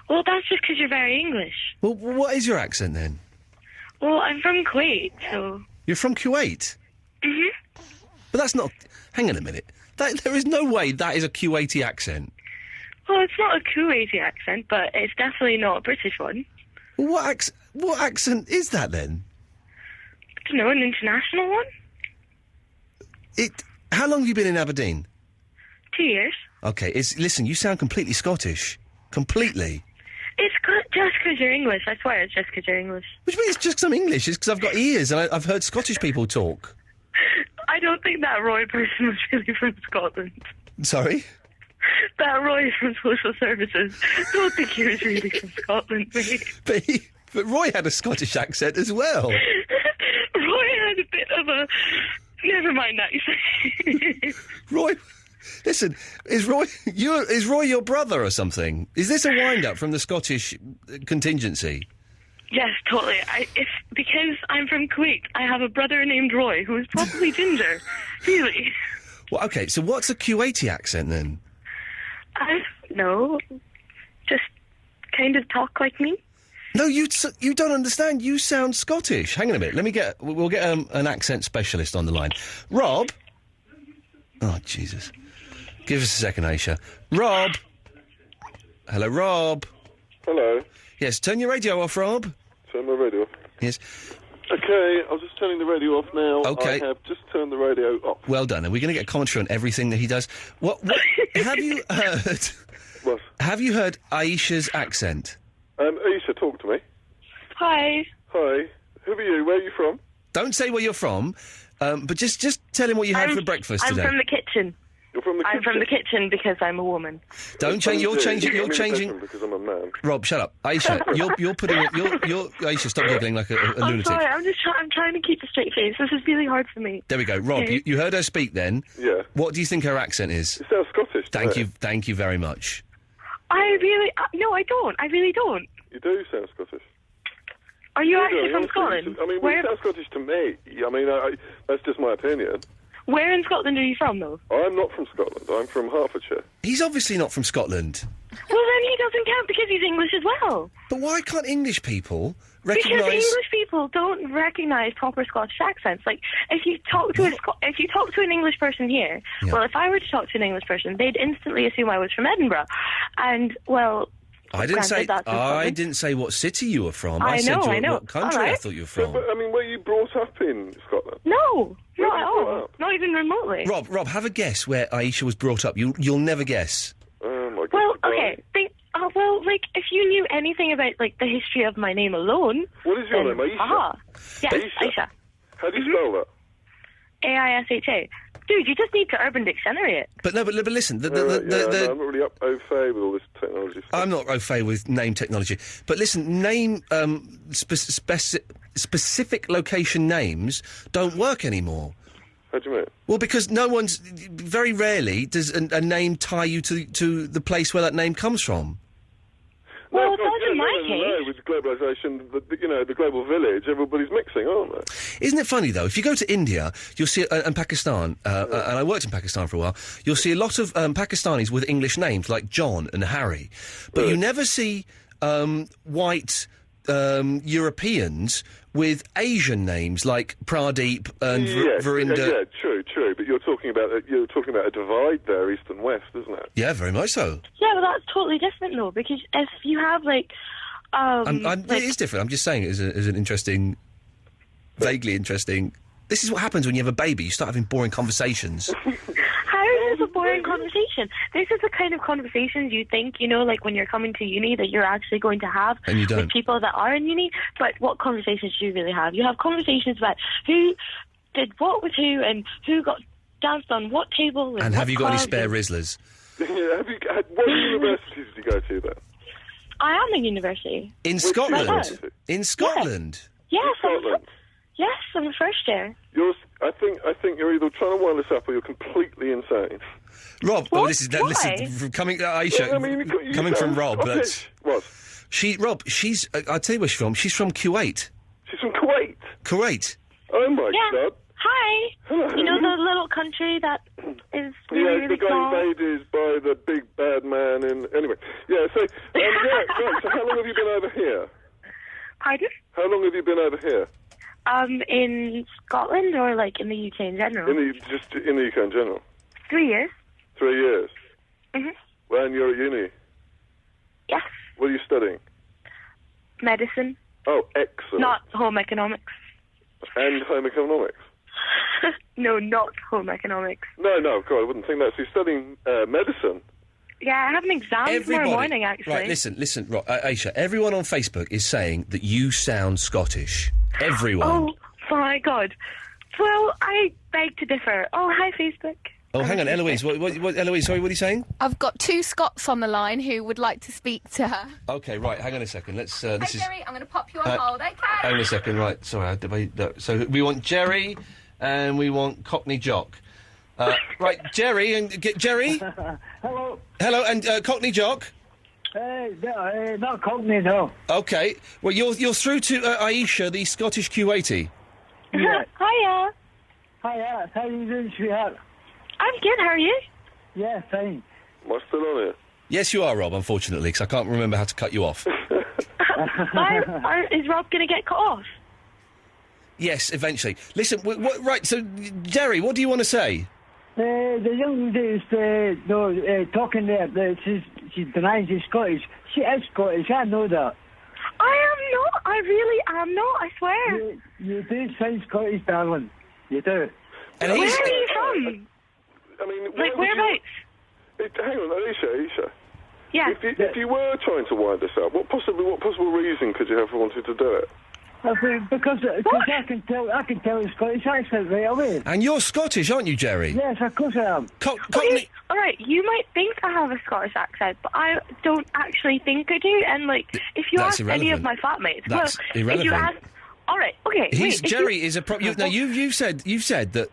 well, that's just because you're very English. Well, what is your accent then? Well, I'm from Kuwait, so... You're from Kuwait? Mhm. But that's not... Hang on a minute. There is no way that is a Kuwaiti accent. Well, it's not a Kuwaiti accent, but it's definitely not a British one. Well, what accent is that then? I don't know, an international one? How long have you been in Aberdeen? 2 years. Okay, listen, you sound completely Scottish. Completely. It's just because you're English. I swear it's just because you're English. Which means it's just because I'm English. It's because I've got ears and I've heard Scottish people talk. I don't think that Roy person was really from Scotland. Sorry? That Roy from Social Services. Don't think he was really from Scotland, mate. But Roy had a Scottish accent as well. Roy had a bit of a... Never mind that. Roy... Listen, is Roy your brother or something? Is this a wind-up from the Scottish contingency? Yes, totally. Because I'm from Kuwait, I have a brother named Roy who is probably ginger. Really. Well, okay, so what's a Kuwaiti accent then? I don't know. Just kind of talk like me. No, you don't understand. You sound Scottish. Hang on a minute. We'll get an accent specialist on the line. Rob? Oh, Jesus. Give us a second, Aisha. Rob? Hello, Rob? Hello. Yes, turn your radio off, Rob. Turn my radio off. Yes. Okay, I was just turning the radio off now. Okay. I have just turned the radio off. Well done. Are we going to get commentary on everything that he does? What have you heard? What? Have you heard Aisha's accent? Aisha, talk to me. Hi. Hi. Who are you? Where are you from? Don't say where you're from, but just tell him what you had for breakfast today. I'm from the kitchen. You're from the kitchen? I'm from the kitchen because I'm a woman. Don't change. You're changing. Because I'm a man. Rob, shut up. Aisha, you're putting. Aisha, stop giggling like a I'm lunatic. sorry. I'm trying to keep a straight face. This is really hard for me. There we go. Rob, Okay. you heard her speak then. Yeah. What do you think her accent is? It sounds Scottish. Thank you very much. No, I don't. I really don't. You do sound Scottish. Are you do, actually from honestly. Scotland? I mean, you sound Scottish to me. I mean, that's just my opinion. Where in Scotland are you from, though? I'm not from Scotland. I'm from Hertfordshire. He's obviously not from Scotland. Well, then he doesn't count because he's English as well. But why can't English people Because recognise... English people don't recognise proper Scottish accents. Like, if you talk to an English person here, well, if I were to talk to an English person, they'd instantly assume I was from Edinburgh. And, well... I didn't say what city you were from. I said know. what country All right. I thought you were from. But, I mean, were you brought up in Scotland? No, Where not were at you brought all. up? Not even remotely. Rob, have a guess where Aisha was brought up. You'll never guess. Oh, my God. Well, okay. If you knew anything about, like, the history of my name alone... What is your name, Aisha? Aha. Yes, Aisha. How do you spell that? Aisha. Dude, you just need to Urban Dictionary it. But listen, I'm not really au fait with all this technology stuff. I'm not au fait with name technology. But listen, name specific location names don't work anymore. How do you mean? Well, because very rarely does a name tie you to the place where that name comes from. Well, it does in my case. with globalisation, the global village, everybody's mixing, aren't they? Isn't it funny, though? If you go to India, you'll see, and Pakistan, and I worked in Pakistan for a while, you'll see a lot of Pakistanis with English names, like John and Harry. But you never see white Europeans with Asian names, like Pradeep and Verinder. Yeah, true. But you're talking about a divide there, east and west, isn't it? Yeah, very much so. Yeah, but that's totally different, though, because if you have, like... it is different. I'm just saying it as an interesting... vaguely interesting... This is what happens when you have a baby. You start having boring conversations. How is this a boring conversation? This is the kind of conversations you think, like when you're coming to uni, that you're actually going to have and you don't. with people that are in uni. But what conversations do you really have? You have conversations about who did what with who and who got danced on what table. And have you got any spare Rizzlers? What universities did you go to then? I am in university. In Scotland? In Scotland? Yes, Scotland. Yes, I'm a first year. I think you're either trying to wind us up or you're completely insane. Rob, this is coming, Aisha, coming from Rob. What? She's. I'll tell you where she's from. She's from Kuwait. She's from Kuwait. Kuwait. Oh my God. Hi. Hello. You know the little country that is really got small? invaded by the big bad man. Anyway, yeah. So, right. So, how long have you been over here? Pardon? How long have you been over here? In Scotland or like in the UK in general? Just in the UK in general. 3 years. 3 years. Mhm. When you're at uni. Yes. What are you studying? Medicine. Oh, excellent. Not home economics. And home economics. No, not home economics. No, of course, I wouldn't think that. So you're studying medicine. Yeah, I have an exam tomorrow morning, actually. Right, listen, Aisha, everyone on Facebook is saying that you sound Scottish. Everyone. Oh, my God. Well, I beg to differ. Oh, hi, Facebook. Oh, hang on, Eloise. Eloise, sorry, what are you saying? I've got 2 Scots on the line who would like to speak to her. OK, right, hang on a second. Let's, Hey, Jerry, I'm going to pop you on hold, OK? Hang on a second, right, sorry. So we want Jerry and we want Cockney Jock. Right, Jerry, Jerry? Hello. Hello, and Cockney Jock? Not Cockney, no. OK. Well, you're through to Aisha, the Scottish Kuwaiti. Yeah. Hiya. Hiya. How are you doing, sweetheart? I'm good, how are you? Yeah, fine. Am I still on here? Yes, you are, Rob, unfortunately, because I can't remember how to cut you off. Is Rob going to get cut off? Yes, eventually. Listen, right, so, Jerry, what do you want to say? The young lady is talking there. She denies she's Scottish. She is Scottish, I know that. I am not. I really am not, I swear. You do sound Scottish, darling. You do. And where are you from? I mean, like, whereabouts? Hang on, Aisha. Yeah. If you were trying to wind us up, what possible reason could you have for wanting to do it? Because I can tell a Scottish accent right away. And you're Scottish, aren't you, Jerry? Yes, of course I am. Cockney. All right, you might think I have a Scottish accent, but I don't actually think I do. And if you ask any of my flatmates, that's irrelevant. If you ask, all right, okay. Jerry is a now you've said that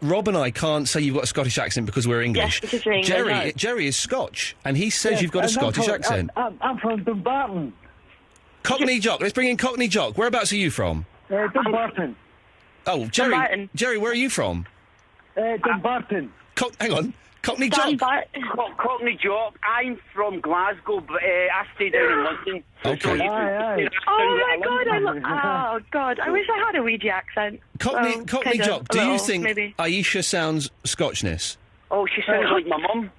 Rob and I can't say you've got a Scottish accent because we're English. Yes, because you're English. Jerry is Scotch, and he says you've got a Scottish accent. I'm from Dumbarton. Cockney Jock. Let's bring in Cockney Jock. Whereabouts are you from? Dumbarton. Oh, Jerry. Dumbarton. Jerry, where are you from? Dumbarton. Hang on. Cockney Jock. Cockney Jock. I'm from Glasgow, but I stay down in London. Okay. Oh my God! I wish I had a Ouija accent. Cockney Jock. Do you think maybe Aisha sounds Scotchness? Oh, she sounds like my mum.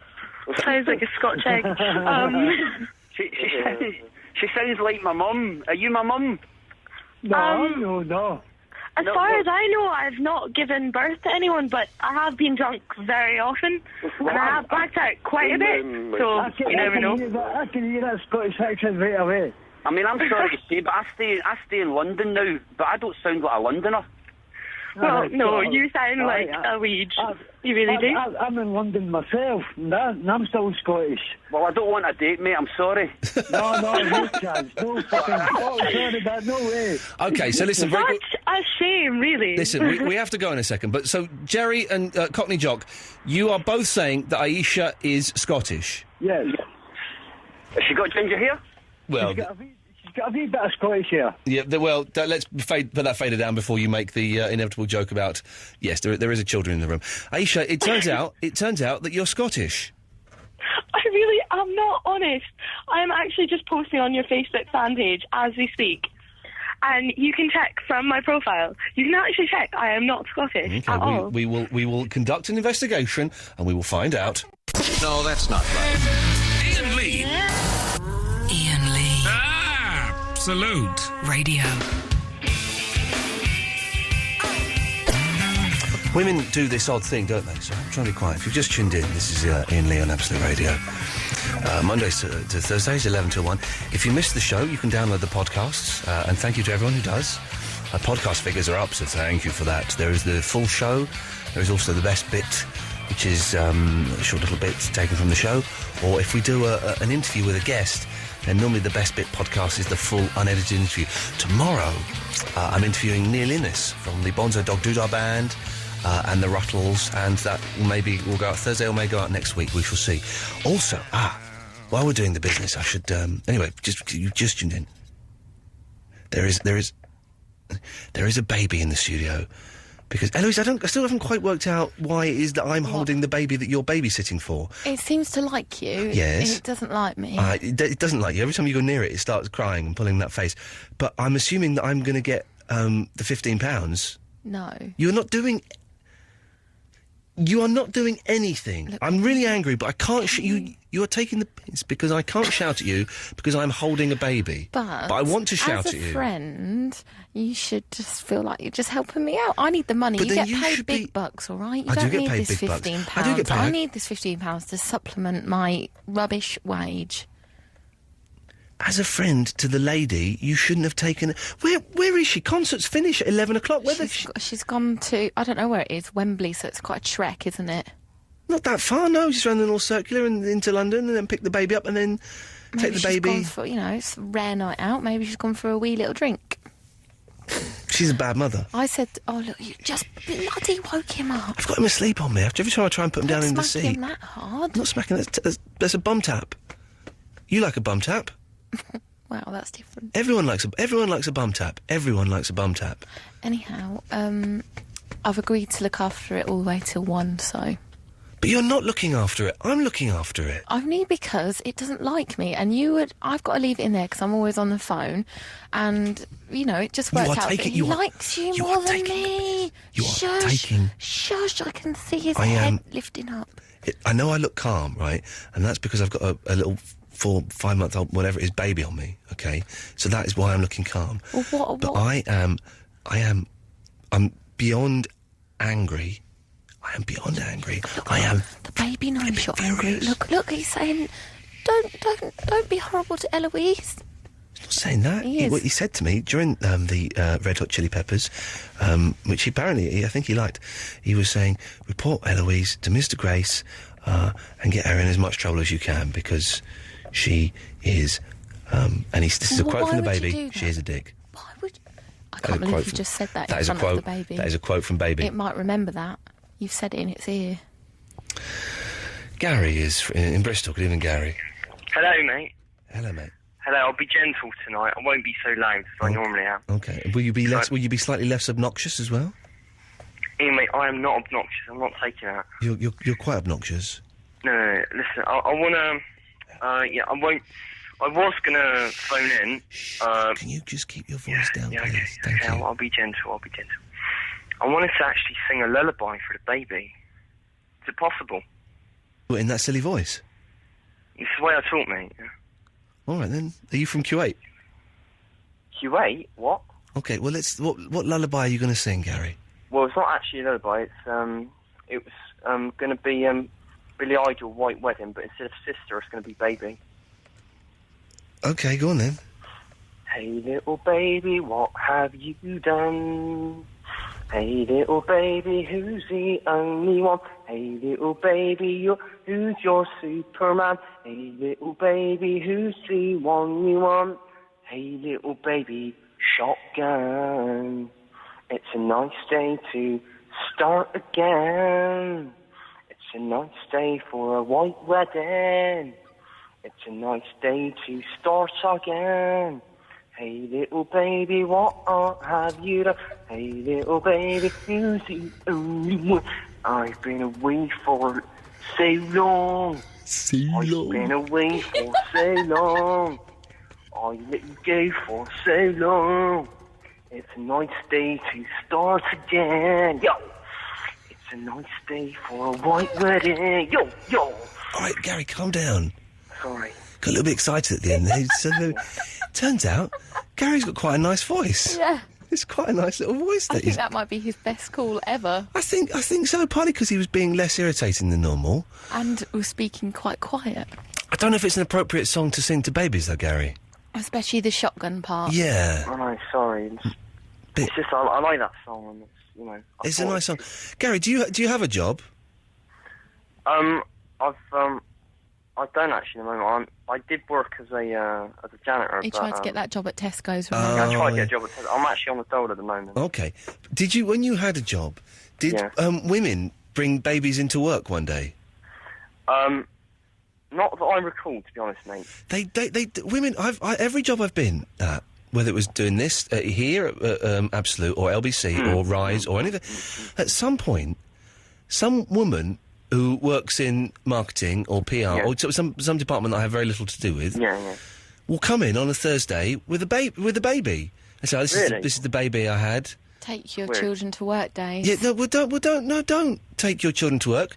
Sounds like a Scotch egg. She sounds like my mum. Are you my mum? No. As far as I know, I've not given birth to anyone, but I have been drunk very often, and I have blacked out quite a bit, so you never know. I can hear that Scottish accent right away. I mean, I'm sorry to say, but I stay in London now, but I don't sound like a Londoner. Well, no, you sound like a weed. You really do. I'm in London myself, and I'm still Scottish. Well, I don't want a date, mate, I'm sorry. No chance. No fucking... Oh, sorry, but no way. OK, so listen... Such a shame, really. Listen, we have to go in a second, but so Jerry and Cockney Jock, you are both saying that Aisha is Scottish. Yeah. Has she got ginger hair? Well... She's a wee bit of Scottish here. Yeah, let's put that fader down before you make the inevitable joke about, yes, there is a children in the room. Aisha, it turns out that you're Scottish. I'm not honest. I'm actually just posting on your Facebook fan page as we speak. And you can check from my profile. You can actually check I am not Scottish at all. We will conduct an investigation and we will find out. No, that's not right. Iain Lee. Iain Lee. Absolute Radio. Women do this odd thing, don't they? So I'm trying to be quiet. If you've just tuned in, this is Iain Lee on Absolute Radio. Mondays to Thursdays, 11 till 1. If you missed the show, you can download the podcasts, and thank you to everyone who does. Podcast figures are up, so thank you for that. There is the full show. There is also the best bit, which is a short little bit taken from the show. Or if we do an interview with a guest, then normally the best bit podcast is the full unedited interview. Tomorrow, I'm interviewing Neil Innes from the Bonzo Dog Doodah Band, and the Ruttles, and that maybe will go out Thursday or may go out next week. We shall see. Also, while we're doing the business, I should anyway. You just tuned in. There is a baby in the studio because Eloise, I still haven't quite worked out why it is that I'm holding the baby that you're babysitting for. It seems to like you. Yes. It doesn't like me. It doesn't like you. Every time you go near it, it starts crying and pulling that face. But I'm assuming that I'm going to get the £15. No. You are not doing anything. Look, I'm really angry, but I can't. You are taking the piss because I can't shout at you because I'm holding a baby. But I want to shout at you. As a friend, you should just feel like you're just helping me out. I need the money. But you then get paid big bucks, all right? You I don't do get need paid this big bucks. £15. I do get paid. I need this £15 to supplement my rubbish wage. As a friend to the lady, you shouldn't have taken... Where is she? Concerts finish at 11 o'clock. She's gone to... I don't know where it is. Wembley, so it's quite a trek, isn't it? Not that far, no. She's around the North Circular and into London and then pick the baby up and then take the baby... Maybe she's gone for, it's a rare night out. Maybe she's gone for a wee little drink. She's a bad mother. I said, look, you just bloody woke him up. I've got him asleep on me. Every time I try and put him down in the seat... Not smacking him that hard. Not smacking... That's a bum tap. You like a bum tap? Wow, that's different. Everyone likes a bum tap. Everyone likes a bum tap. Anyhow, I've agreed to look after it all the way till 1, so... But you're not looking after it. I'm looking after it. Only because it doesn't like me, and I've got to leave it in there because I'm always on the phone, and, it just works out. He likes you more than me. You are taking... Shush, I can see his head lifting up. I know I look calm, right? And that's because I've got a little... 4-5-month-old, whatever it is, baby on me, okay? So that is why I'm looking calm. Well, but I'm beyond angry. I am beyond angry. The baby knows you're angry. Look, he's saying, don't be horrible to Eloise. He's not saying that. He said to me during the Red Hot Chili Peppers, which apparently I think he liked, he was saying, report Eloise to Mr. Grace and get her in as much trouble as you can because... She is, and this is a quote from the baby. She is a dick. Why would I can't believe you just said that in front of the baby. That is a quote from baby. It might remember that. You've said it in its ear. Gary is in Bristol. Good evening, Gary. Hello, mate. Hello, mate. Hello. I'll be gentle tonight. I won't be so loud as I normally am. Okay. Will you be slightly less obnoxious as well? Iain, mate, I am not obnoxious. I'm not taking that. You're quite obnoxious. No. Listen, I want to. I was going to phone in. Can you just keep your voice down, please? Okay. Thank you. I'll be gentle. I wanted to actually sing a lullaby for the baby. Is it possible? What, in that silly voice? It's the way I talk, mate. Yeah. All right, then. Are you from Kuwait? Kuwait? What? Okay, well, what lullaby are you going to sing, Gary? Well, it's not actually a lullaby. It was going to be... Billy Idol, White Wedding, but instead of sister, it's going to be baby. Okay, go on then. Hey, little baby, what have you done? Hey, little baby, who's the only one? Hey, little baby, who's your Superman? Hey, little baby, who's the one you want? Hey, little baby, shotgun. It's a nice day to start again. It's a nice day for a white wedding. It's a nice day to start again. Hey little baby, what have you done? Hey little baby, who's the only one? I've been away for so long. I've been away for so long. I let you go for so long. It's a nice day to start again. Yo! It's a nice day for a white wedding. Yo! Yo! All right, Gary, calm down. Sorry. Got a little bit excited at the end there. Turns out, Gary's got quite a nice voice. Yeah. It's quite a nice little voice. I think that might be his best call ever. I think so, partly because he was being less irritating than normal. And was speaking quite quiet. I don't know if it's an appropriate song to sing to babies, though, Gary. Especially the shotgun part. Yeah. Oh, no, sorry. It's just, I like that song, and it's, you know... It's a nice song. Gary, do you have a job? I don't actually at the moment. I did work as a janitor. He tried to get that job at Tesco's. Yeah, I tried to get a job at Tesco. I'm actually on the dole at the moment. Okay. Did you, when you had a job, did women bring babies into work one day? Not that I recall, to be honest, mate. They women. Every job I've been at, whether it was doing this here at Absolute or LBC or Rise or anything, at some point, some woman who works in marketing or PR or some department that I have very little to do with, will come in on a Thursday with a baby. And so this is the baby I had. Take your children to work days. Yeah, don't take your children to work.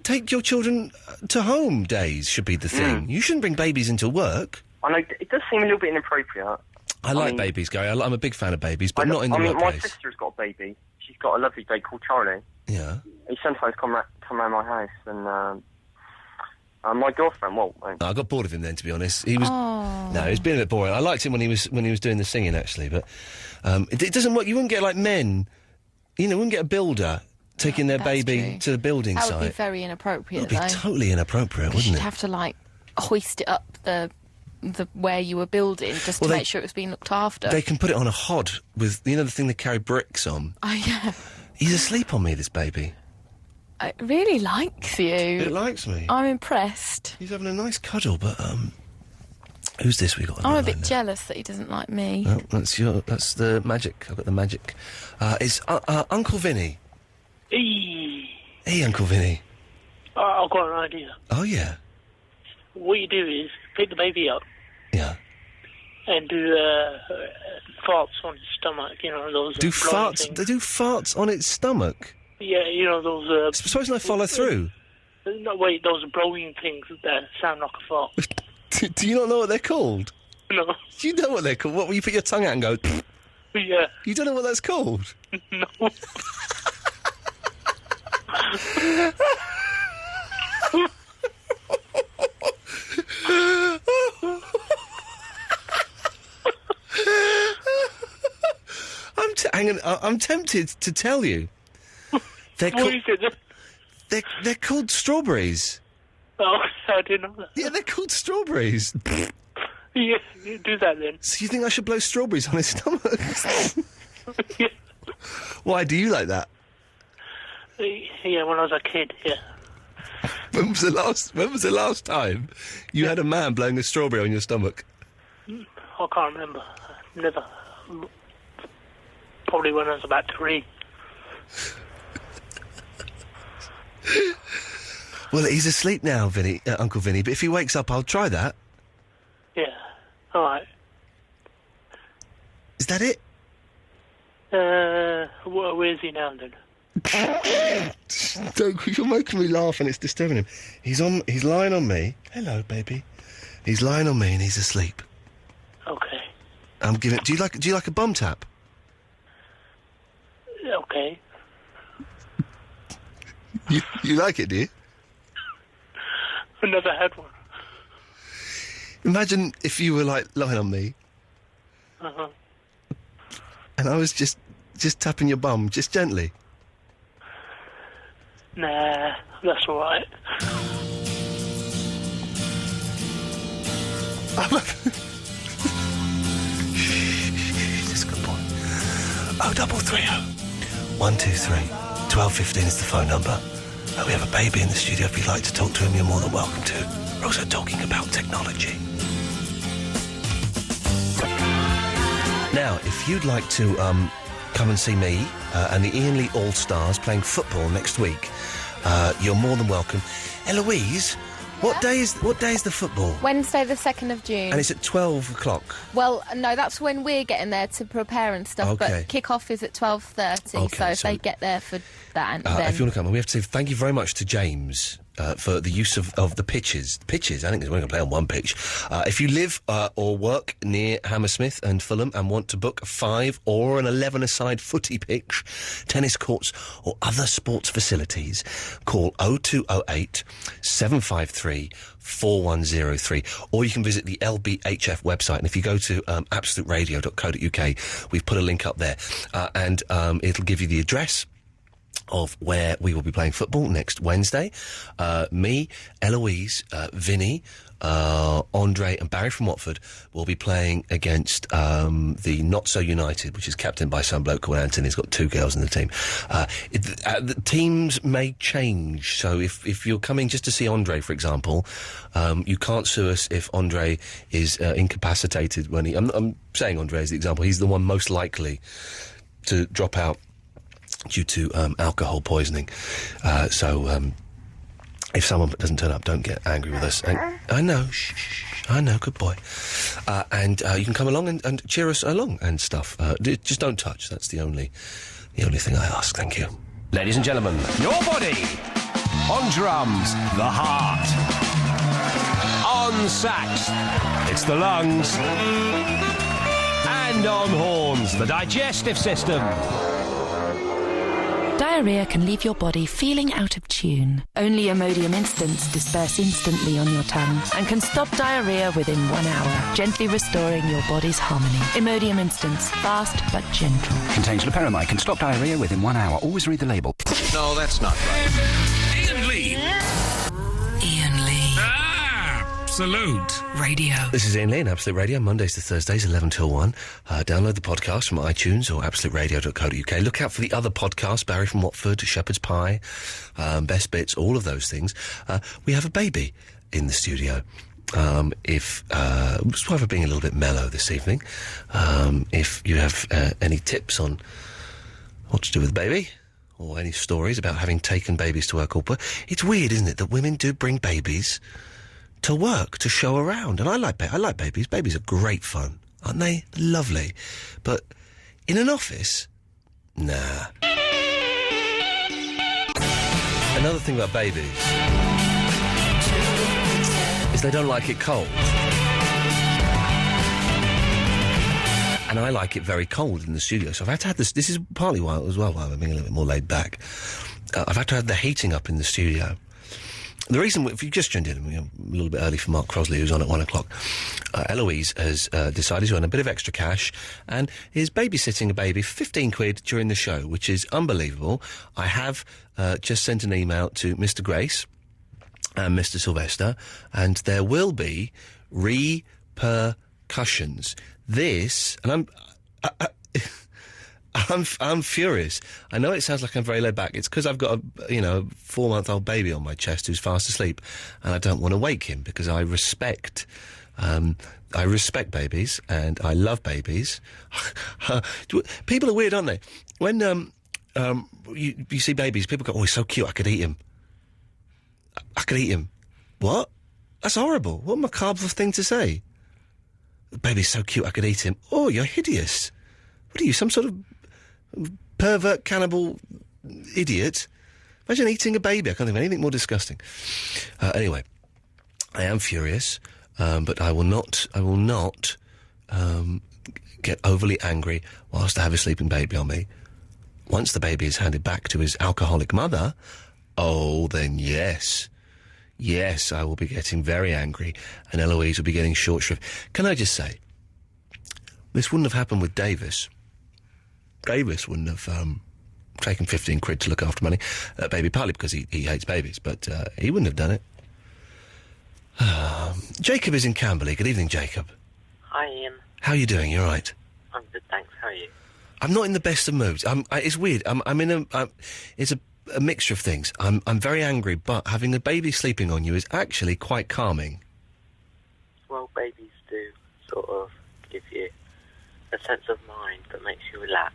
Take your children to home days should be the thing. You shouldn't bring babies into work. I know, it does seem a little bit inappropriate. I like babies, Gary. I'm a big fan of babies, but not in the workplace. My sister's got a baby. She's got a lovely baby called Charlie. Yeah. He sometimes come around my house, and my girlfriend won't. I got bored of him then, to be honest. He was he was being a bit boring. I liked him when he was doing the singing, actually, but it doesn't work. You wouldn't get like men. You wouldn't get a builder taking their baby to the building site. That would be very inappropriate. It would be totally inappropriate, wouldn't it? You'd have to hoist it up the where you were building just to make sure it was being looked after. They can put it on a hod with the thing they carry bricks on. Oh yeah. He's asleep on me, this baby. It really likes you. It likes me. I'm impressed. He's having a nice cuddle, but who's this we got? I'm a bit jealous that he doesn't like me. Oh, that's the magic. I've got the magic. It's Uncle Vinny. Hey, Uncle Vinny. I've got an idea. Oh yeah. What you do is pick the baby up. Yeah. And do farts on its stomach. Those. Do farts? Things. They do farts on its stomach. Yeah, those. Supposing I follow through. No, wait, those blowing things that sound like a fart. Do you not know what they're called? No. Do you know what they're called? What, when you put your tongue out and go... Yeah. You don't know what that's called? No. I'm tempted to tell you. They're they're called strawberries. Oh, I didn't know that. Yeah, they're called strawberries. Yeah, you do that then. So you think I should blow strawberries on his stomach? Yeah. Why do you like that? Yeah, when I was a kid, yeah. When was the last time you had a man blowing a strawberry on your stomach? I can't remember. Never. Probably when I was about 3. Well, he's asleep now, Vinny, Uncle Vinny, but if he wakes up, I'll try that. Yeah. All right. Is that it? Where is he now, then? You're making me laugh and it's disturbing him. He's lying on me. Hello, baby. He's lying on me and he's asleep. Okay. I'm giving... Do you like a bum tap? Okay. You like it, do you? I never had one. Imagine if you were, lying on me. Uh-huh. And I was just tapping your bum, just gently. Nah, that's all right. That's a good boy. 0330 123 1215 is the phone number. We have a baby in the studio. If you'd like to talk to him, you're more than welcome to. We're also talking about technology. Now, if you'd like to come and see me and the Iain Lee All-Stars playing football next week, you're more than welcome. Eloise, what day is the football? Wednesday the 2nd of June. And it's at 12 o'clock. Well, no, that's when we're getting there to prepare and stuff, Okay. but kick-off is at 12:30, Okay, so if so- they get there for that, then... If you want to come, we have to say thank you very much to James for the use of the pitches. Pitches, I think we're going to play on one pitch. If you live or work near Hammersmith and Fulham and want to book a 5 or an 11-a-side footy pitch, tennis courts or other sports facilities, call 0208 753 4103, or you can visit the LBHF website, and if you go to absoluteradio.co.uk, we've put a link up there, and it'll give you the address of where we will be playing football next Wednesday. Me, Eloise, Vinny, Andre and Barry from Watford will be playing against the Not So United, which is captained by some bloke called Anthony. He's got 2 girls in the team. The teams may change, so if you're coming just to see Andre, for example, you can't sue us if Andre is incapacitated when I'm saying Andre as the example. He's the one most likely to drop out due to alcohol poisoning. So if someone doesn't turn up, don't get angry with us. I know, I know, good boy. And you can come along and cheer us along and stuff. Just don't touch. That's the only thing I ask. Thank you. Ladies and gentlemen, your body. On drums, the heart. On sax, it's the lungs. And on horns, the digestive system. Diarrhea can leave your body feeling out of tune. Only Imodium Instants disperse instantly on your tongue and can stop diarrhea within 1 hour, gently restoring your body's harmony. Imodium Instants, fast but gentle. Contains loperamide, can stop diarrhea within 1 hour. Always read the label. No, that's not right. Iain Lee. Iain Lee. Absolute Radio. This is Iain Lee on Absolute Radio, Mondays to Thursdays, 11 till 1. Download the podcast from iTunes or absoluteradio.co.uk. Look out for the other podcasts, Barry from Watford, Shepherd's Pie, Best Bits, all of those things. We have a baby in the studio. Just why we're being a little bit mellow this evening. If you have any tips on what to do with the baby, or any stories about having taken babies to work, it's weird, isn't it, that women do bring babies to work, to show around. And I like babies. Babies are great fun, aren't they? Lovely. But in an office, nah. Another thing about babies is they don't like it cold. And I like it very cold in the studio. So I've had to have this is partly why as well, why I'm being a little bit more laid back. I've had to have the heating up in the studio. The reason, if you just tuned in, a little bit early for Mark Crosley, who's on at 1 o'clock, Eloise has decided to earn a bit of extra cash and is babysitting a baby for 15 quid during the show, which is unbelievable. I have just sent an email to Mr. Grace and Mr. Sylvester, and there will be repercussions. This, and I'm furious. I know it sounds like I'm very laid back. It's because I've got a 4-month-old baby on my chest who's fast asleep, and I don't want to wake him because I respect babies and I love babies. People are weird, aren't they? When you see babies, people go, "Oh, he's so cute. I could eat him. I could eat him." What? That's horrible. What a macabre thing to say. The baby's so cute. I could eat him. Oh, you're hideous. What are you, some sort of pervert, cannibal idiot? Imagine eating a baby. I can't think of anything more disgusting. Anyway, I am furious, but I will not get overly angry whilst I have a sleeping baby on me. Once the baby is handed back to his alcoholic mother, then yes, I will be getting very angry, and Eloise will be getting short shrift. Can I just say, this wouldn't have happened with Davis. Davis wouldn't have taken 15 quid to look after money, baby, partly because he hates babies, but he wouldn't have done it. Jacob is in Camberley. Good evening, Jacob. Hi, Ian. How are you doing? You all right? I'm good, thanks. How are you? I'm not in the best of moods. It's weird. I'm in it's a mixture of things. I'm very angry, but having a baby sleeping on you is actually quite calming. Well, babies do sort of give you a sense of mind that makes you relax.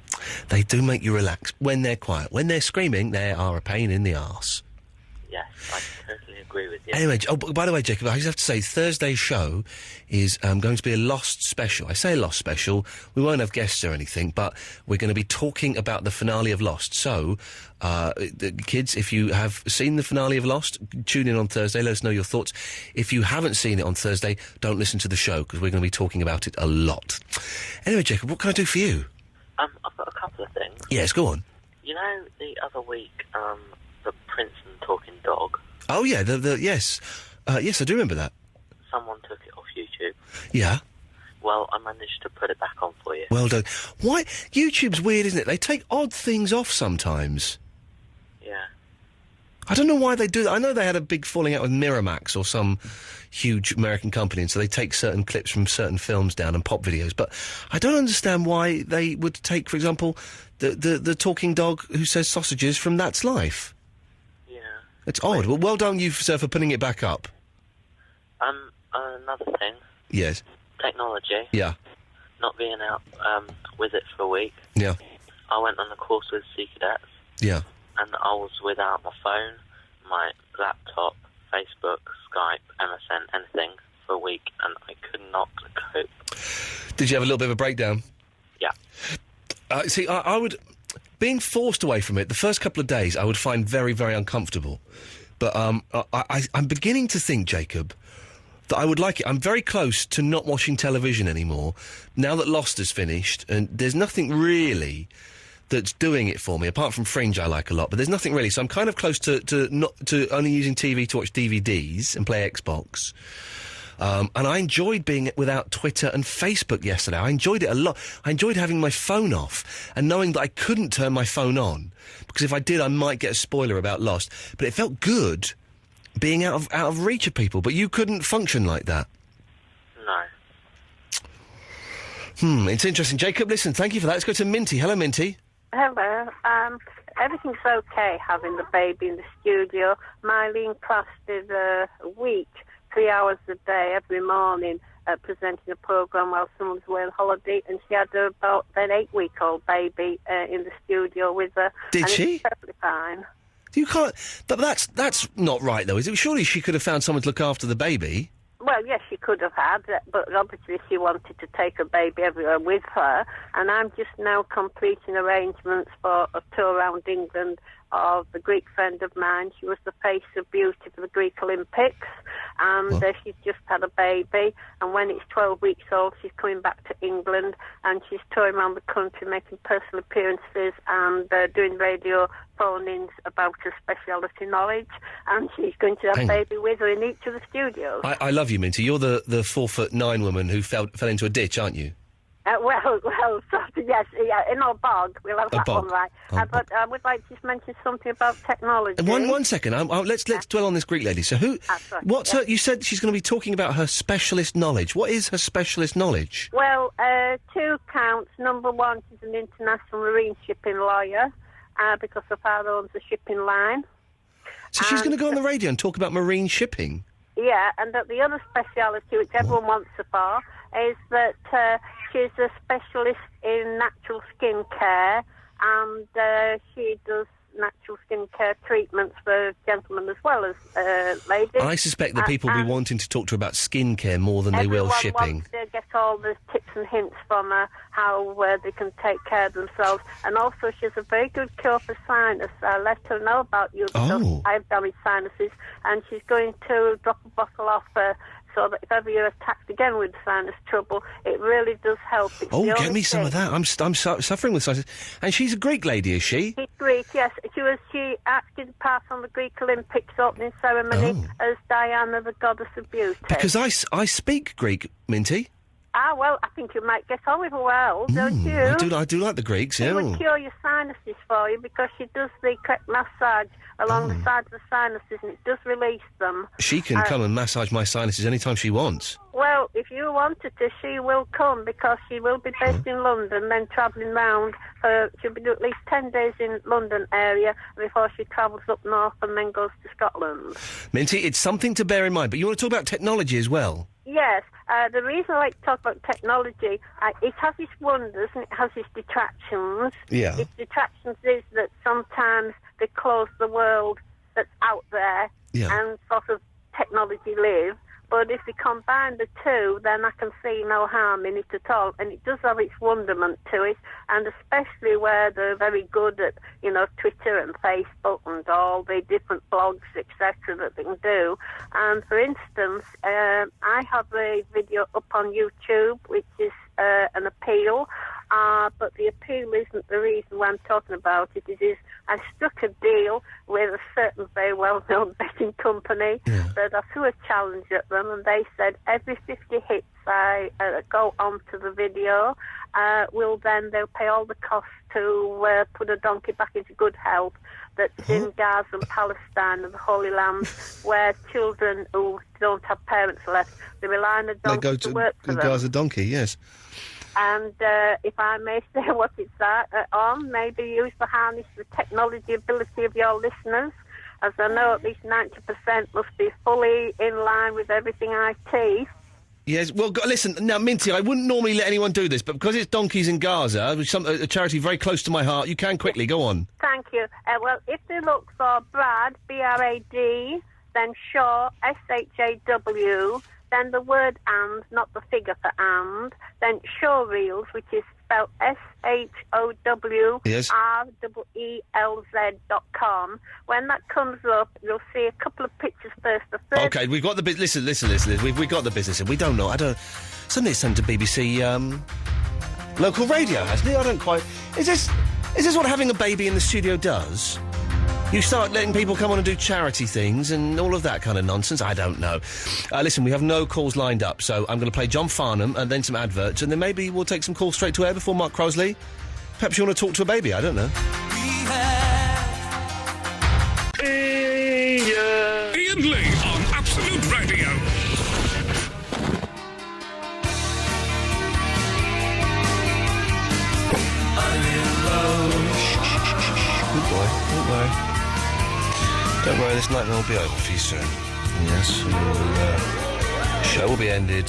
They do make you relax when they're quiet. When they're screaming, they are a pain in the arse. Yes, I totally agree with you. Anyway, by the way, Jacob, I just have to say, Thursday's show is going to be a Lost special. I say Lost special. We won't have guests or anything, but we're going to be talking about the finale of Lost. So, the kids, if you have seen the finale of Lost, tune in on Thursday. Let us know your thoughts. If you haven't seen it on Thursday, don't listen to the show, because we're going to be talking about it a lot. Anyway, Jacob, what can I do for you? I've got a couple of things. Yes, go on. You know, the other week, the Prince and Talking Dog, Oh, yeah, yes. Yes, I do remember that. someone took it off YouTube. Yeah. Well, I managed to put it back on for you. Well done. Why? YouTube's weird, isn't it? They take odd things off sometimes. Yeah. I don't know why they do that. I know they had a big falling out with Miramax or some huge American company, and so they take certain clips from certain films down and pop videos, but I don't understand why they would take, for example, the talking dog who says sausages from That's Life. Yeah. It's odd. Well done you, sir, for putting it back up. Another thing. Yes. Technology. Yeah. Not being out with it for a week. Yeah. I went on a course with Sea Cadets. Yeah. And I was without my phone, my laptop, Facebook, Skype, MSN, anything for a week, and I could not cope. Did you have a little bit of a breakdown? Yeah. See, I would... Being forced away from it, the first couple of days, I would find very, very uncomfortable. But I'm beginning to think, Jacob, that I would like it. I'm very close to not watching television anymore, now that Lost is finished, and there's nothing really that's doing it for me, apart from Fringe I like a lot, but there's nothing really, so I'm kind of close to only using TV to watch DVDs and play Xbox. And I enjoyed being without Twitter and Facebook yesterday. I enjoyed it a lot. I enjoyed having my phone off and knowing that I couldn't turn my phone on, because if I did, I might get a spoiler about Lost. But it felt good being out of reach of people, but you couldn't function like that. No. It's interesting. Jacob, listen, thank you for that. Let's go to Minty. Hello, Minty. Hello. Everything's okay having the baby in the studio. Mylene Class did a week, 3 hours a day, every morning, presenting a programme while someone's away on holiday, and she had about an 8-week-old baby in the studio with her. Did she? It's perfectly fine. You can't... That's not right, though, is it? Surely she could have found someone to look after the baby. Well, yes, she could have had, but obviously she wanted to take her baby everywhere with her, and I'm just now completing arrangements for a tour around England of a Greek friend of mine. She was the face of beauty for the Greek Olympics, and she's just had a baby, and when it's 12 weeks old, she's coming back to England, and she's touring around the country, making personal appearances and doing radio phone-ins about her speciality knowledge, and she's going to have a baby with her in each of the studios. I love you, Minty. You're the 4'9" woman who fell into a ditch, aren't you? Well, sort of, yes, yeah, in our bog, we'll have that bog. one right. But I would like to just mention something about technology. One second, let's dwell on this Greek lady. So what's her, you said she's going to be talking about her specialist knowledge. What is her specialist knowledge? Well, 2 counts. Number 1, she's an international marine shipping lawyer, because her father owns a shipping line. So she's going to go on the radio and talk about marine shipping? Yeah, and the other speciality, which everyone wants her for, is that she's a specialist in natural skin care, and she does natural skin care treatments for gentlemen as well as ladies. I suspect that people will be wanting to talk to her about skin care more than they will shipping. Everyone wants to get all the tips and hints from her, how they can take care of themselves. And also she has a very good cure for sinus. I let her know about you because I have damaged sinuses, and she's going to drop a bottle off so that if ever you're attacked again with sinus trouble, it really does help. It's get me some of that. I'm suffering with sinus. And she's a Greek lady, is she? She's Greek, yes. She actually part on the Greek Olympics opening ceremony as Diana, the goddess of beauty. Because I speak Greek, Minty. Ah, well, I think you might get on with her well, don't you? I do like the Greeks, She would cure your sinuses for you because she does the correct massage along the sides of the sinuses, and it does release them. She can come and massage my sinuses anytime she wants. Well, if you wanted to, she will come because she will be based in London, then travelling round. She'll be doing at least 10 days in London area before she travels up north and then goes to Scotland. Minty, it's something to bear in mind, but you want to talk about technology as well? Yes, The reason I like to talk about technology, it has its wonders and it has its detractions. Yeah. Its detractions is that sometimes they close the world that's out there and sort of technology live. But if we combine the two, then I can see no harm in it at all. And it does have its wonderment to it, and especially where they're very good at, Twitter and Facebook and all the different blogs, etc., that they can do. And for instance, I have a video up on YouTube, which is an appeal. But the appeal isn't the reason why I'm talking about it. It is I struck a deal with a certain very well-known betting company that I threw a challenge at them, and they said every 50 hits I go onto the video, they'll pay all the costs to put a donkey back into good health that's in Gaza and Palestine and the Holy Land, where children who don't have parents left, they rely on a donkey to work for them. Gaza donkey, yes. And if I may say what it's on, maybe use to harness the technology ability of your listeners, as I know at least 90% must be fully in line with everything IT. Yes, well, listen, now, Minty, I wouldn't normally let anyone do this, but because it's Donkeys in Gaza, which is a charity very close to my heart, you can quickly, go on. Thank you. Well, if they look for Brad, B-R-A-D, then Shaw, S-H-A-W, then the word and, not the figure for and, then Showreels, which is spelled SHOWREELZ.com. When that comes up, you'll see a couple of pictures first. The first OK, we've got the listen. We've got the business, and we don't know. Suddenly it's sent to BBC local radio, hasn't it? I don't quite. Is this what having a baby in the studio does? You start letting people come on and do charity things and all of that kind of nonsense? I don't know. Listen, we have no calls lined up, so I'm going to play John Farnham and then some adverts, and then maybe we'll take some calls straight to air before Mark Crosley. Perhaps you want to talk to a baby, I don't know. Iain Lee on Absolute Radio. Good boy, don't worry. Don't worry, this nightmare will be over for you soon. Yes, the show will be ended.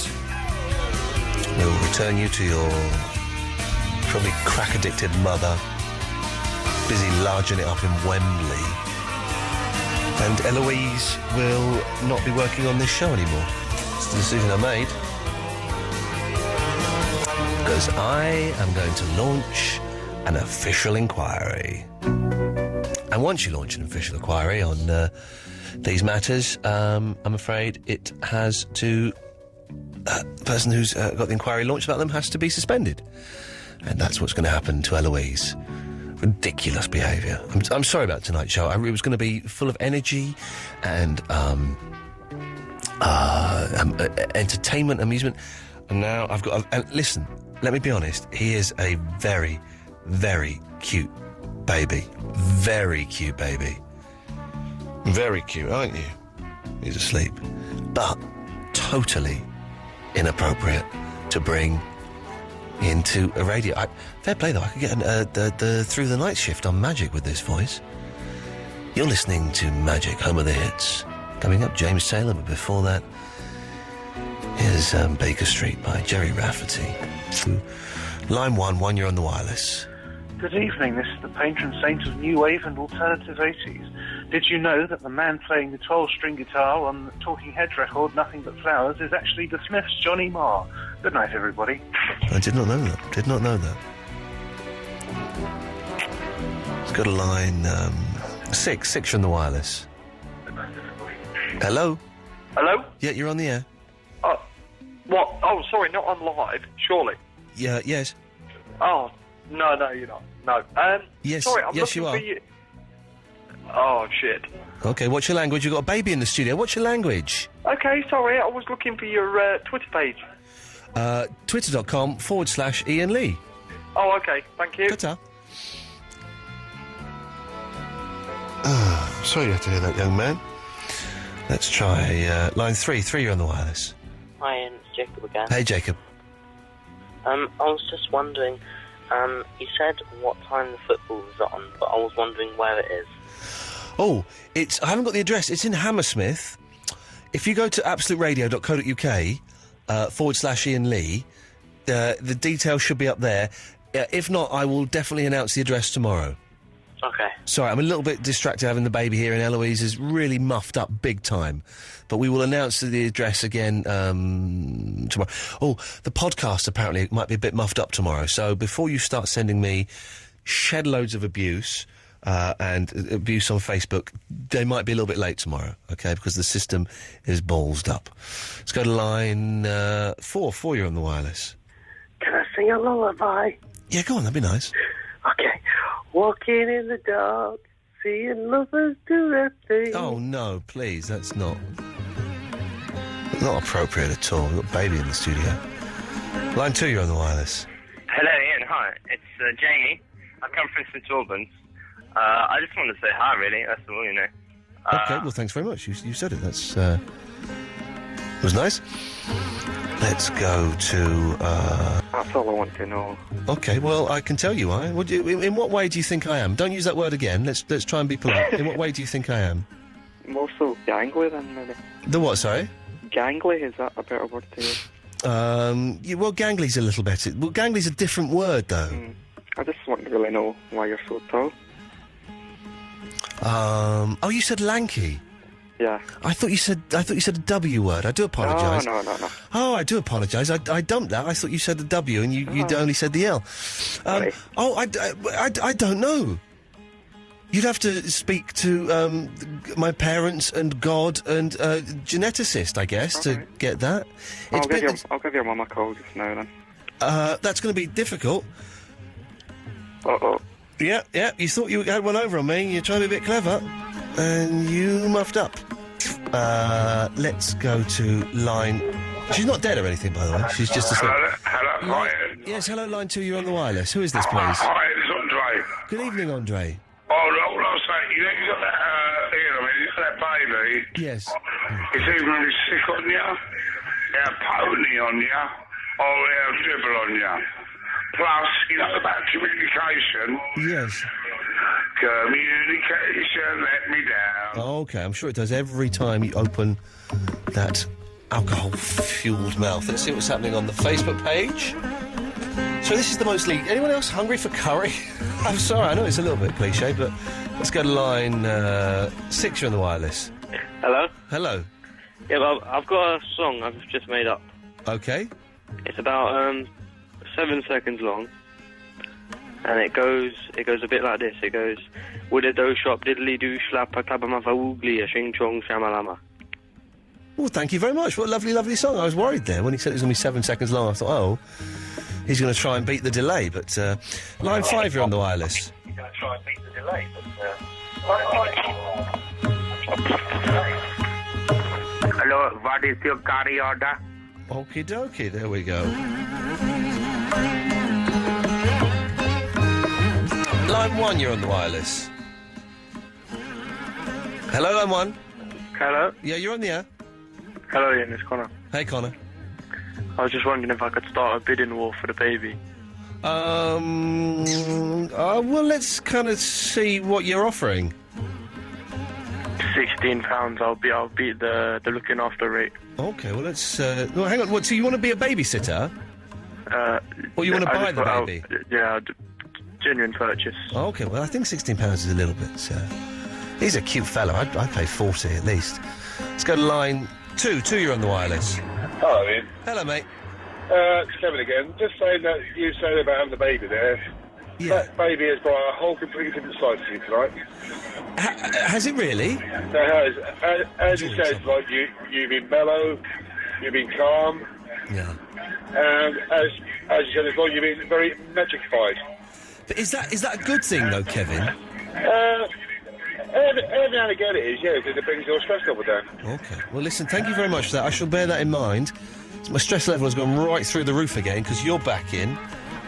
We'll return you to your probably crack-addicted mother, busy larging it up in Wembley. And Eloise will not be working on this show anymore. It's the decision I made. Because I am going to launch an official inquiry. And once you launch an official inquiry on these matters, I'm afraid it has to... the person who's got the inquiry launched about them has to be suspended. And that's what's going to happen to Eloise. Ridiculous behaviour. I'm sorry about tonight's show. It was going to be full of energy and entertainment, amusement. And now I've got... listen, let me be honest. He is a very, very cute baby. Very cute baby. Very cute, aren't you? He's asleep. But totally inappropriate to bring into a radio. Fair play, though. I could get the Through the Night shift on Magic with this voice. You're listening to Magic, home of the hits. Coming up, James Taylor, but before that, here's Baker Street by Jerry Rafferty. Line 1, you're on the wireless. Good evening, this is the patron saint of New Wave and Alternative 80s. Did you know that the man playing the 12-string guitar on the Talking Heads record, Nothing But Flowers, is actually the Smiths' Johnny Marr? Good night, everybody. I did not know that. Did not know that. Let's go to line 6. You're on the wireless. Hello? Hello? Yeah, you're on the air. Oh, what? Oh, sorry, not on live, surely. Yeah, yes. Oh, no, you're not. No. Yes, sorry, I'm yes, looking you for are. you. Oh, shit. Okay, what's your language? You've got a baby in the studio. What's your language? Okay, sorry, I was looking for your Twitter page. Twitter.com/Iain Lee. Oh, okay, thank you. Ta-ta. Sorry you had to hear that, young man. Let's try line 3. 3, you're on the wireless. Hi, Ian, it's Jacob again. Hey, Jacob. I was just wondering, you said what time the football was on, but I was wondering where it is. Oh, I haven't got the address. It's in Hammersmith. If you go to absoluteradio.co.uk, /Iain Lee. The details should be up there. If not, I will definitely announce the address tomorrow. Okay. Sorry, I'm a little bit distracted having the baby here, and Eloise is really muffed up big time. But we will announce the address again tomorrow. Oh, the podcast apparently might be a bit muffed up tomorrow. So before you start sending me shed loads of abuse and abuse on Facebook, they might be a little bit late tomorrow, okay, because the system is ballsed up. Let's go to line 4. 4, you're on the wireless. Can I sing a lullaby? Yeah, go on, that'd be nice. Okay. Walking in the dark, seeing lovers do their thing. Oh, no, please, that's not appropriate at all. We've got baby in the studio. Line 2, you're on the wireless. Hello, Ian. Hi. It's Jamie. I come from St Albans. I just wanted to say hi, really. That's all, you know. Okay, well, thanks very much. You said it. That's was nice. Let's go to... That's all I want to know. Okay, well, I can tell you why. In what way do you think I am? Don't use that word again. Let's try and be polite. In what way do you think I am? More so gangly then, maybe. The what, sorry? Gangly, is that a better word to use? Well, gangly's a little better. Well, gangly's a different word, though. I just want to really know why you're so tall. Oh, you said lanky? Yeah. I thought you said a W word. I do apologise. No. Oh, I do apologise. I dumped that. I thought you said the W and you only said the L. Right. Oh, I don't know. You'd have to speak to my parents and God and geneticist, I guess, to get that. I'll give your mum a call just now then. That's going to be difficult. Uh-oh. Yeah, you thought you had one over on me. You're trying to be a bit clever. And you muffed up. Let's go to line... She's not dead or anything, by the way. She's just asleep. Hello, Iain. Yes, hello, line 2, you're on the wireless. Who is this, please? Hi, it's Andre. Good evening, Andre. Oh, all I'll say, you know, you got that, you got that baby. Yes. It's either going to be sick on you, pony on you, or dribble on you. Plus, you know about communication. Yes. Communication let me down. Oh, okay, I'm sure it does every time you open that alcohol-fuelled mouth. Let's see what's happening on the Facebook page. So this is the mostly... Anyone else hungry for curry? I'm sorry, I know it's a little bit cliche, but let's go to line 6, you're on the wireless. Hello? Hello. Yeah, well, I've got a song I've just made up. Okay. It's about 7 seconds long. And it goes a bit like this. It goes, with a dough shop, diddly doo slap, a klabama oogly, a shing chong shamalama. Well, thank you very much. What a lovely, lovely song. I was worried there when he said it was going to be 7 seconds long. I thought, oh, he's going to try and beat the delay. But line 5, you're on the wireless. He's going to try and beat the delay, Hello, what is your curry order? Okie dokie, there we go. Line 1, you're on the wireless. Hello, line 1. Hello? Yeah, you're on the air. Hello, Ian, it's Connor. Hey, Connor. I was just wondering if I could start a bidding war for the baby. Well, let's kind of see what you're offering. £16. I'll beat the looking after rate. Okay, well, let's... well, hang on. What, so you want to be a babysitter? Or you want to buy the baby? Yeah, genuine purchase. Okay, well, I think £16 is a little bit... he's a cute fellow. I'd pay 40 at least. Let's go to line 2. 2, you're on the wireless. Hello, Ian. Hello, mate. It's Kevin again. Just saying that you said about having the baby there. Yeah. That baby has brought a whole completely different side to you tonight. Has it really? It has. As you said, like, you've been mellow, you've been calm. Yeah. And as you said as well, you've been very metrified. But is that a good thing, though, Kevin? Every now and again it is, yeah, because it brings your stress level down. Okay. Well, listen, thank you very much for that. I shall bear that in mind. My stress level has gone right through the roof again, because you're back in.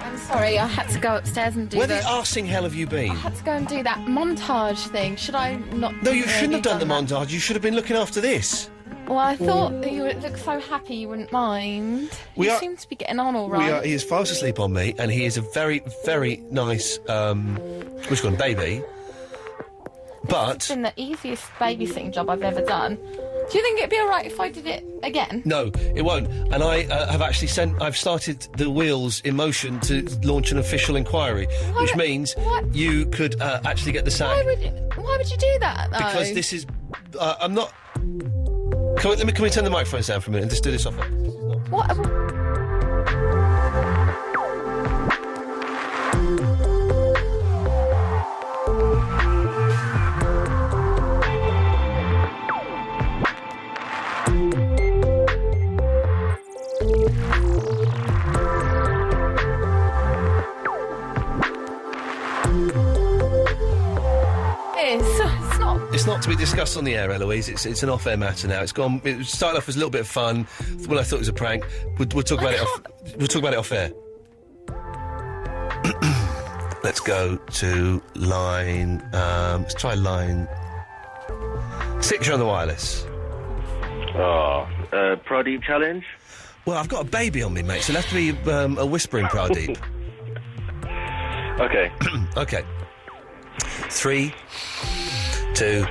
I'm sorry, I had to go upstairs and do Where the arsing hell have you been? I had to go and do that montage thing. Should I not... No, you shouldn't have done the montage. You should have been looking after this. Well, I thought that you would look so happy you wouldn't mind. You seem to be getting on all right. He is fast asleep on me, and he is a very, very nice, what's called baby. But... It's been the easiest babysitting job I've ever done. Do you think it'd be all right if I did it again? No, it won't. And I have actually I've started the wheels in motion to launch an official inquiry, which means you could actually get the sack. Why would you do that, though? Because this is... I'm not... Can we turn the microphones down for a minute and just do this off? What? It's not to be discussed on the air, Eloise. It's an off-air matter now. It's gone. It started off as a little bit of fun when I thought it was a prank. We'll talk about it off. We'll talk about it off air. Let's go to line. Let's try line 6. You're on the wireless. Pradeep challenge. Well, I've got a baby on me, mate, so it'll have to be a whispering Pradeep. Okay. Okay. 3, 2,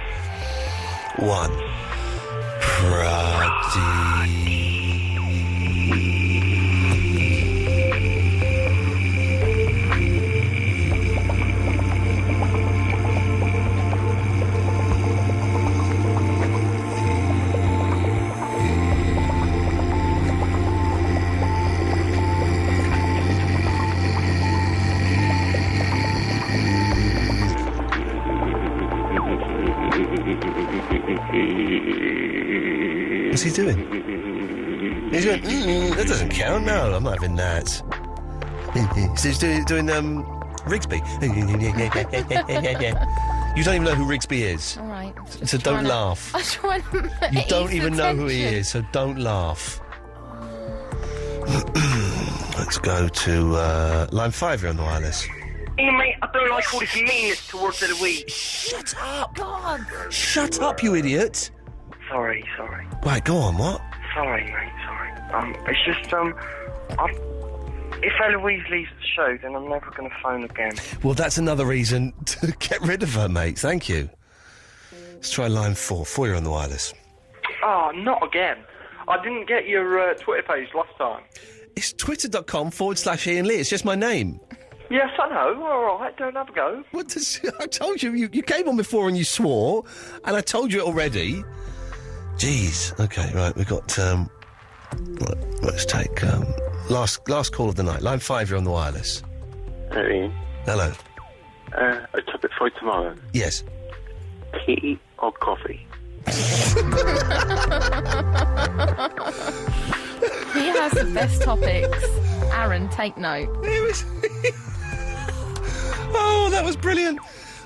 1. Pradeep. What's he doing? He's going, that doesn't count. No, I'm not having that. So he's doing Rigsby. You don't even know who Rigsby is. All right. So don't laugh. I'm trying to You don't even know who he is, so don't laugh. Let's go to line 5. You're on the wireless. Ian, mate, I don't like all this meanness towards Eloise. Shut up! God! Shut up, you idiot! Sorry. Right, go on, what? Sorry, mate, sorry. It's just, if Eloise leaves the show, then I'm never going to phone again. Well, that's another reason to get rid of her, mate. Thank you. Let's try line 4. 4, you're on the wireless. Oh, not again. I didn't get your Twitter page last time. It's twitter.com/Iain Lee. It's just my name. Yes, I know. All right, don't have a go. I told you. You came on before and you swore, and I told you it already. Jeez. Okay, right. We've got... let's take... last call of the night. Line 5, you're on the wireless. Hello, Ian. Hello. A topic for tomorrow. Yes. Tea or coffee? He has the best topics. Aaron, take note. Oh, that was brilliant.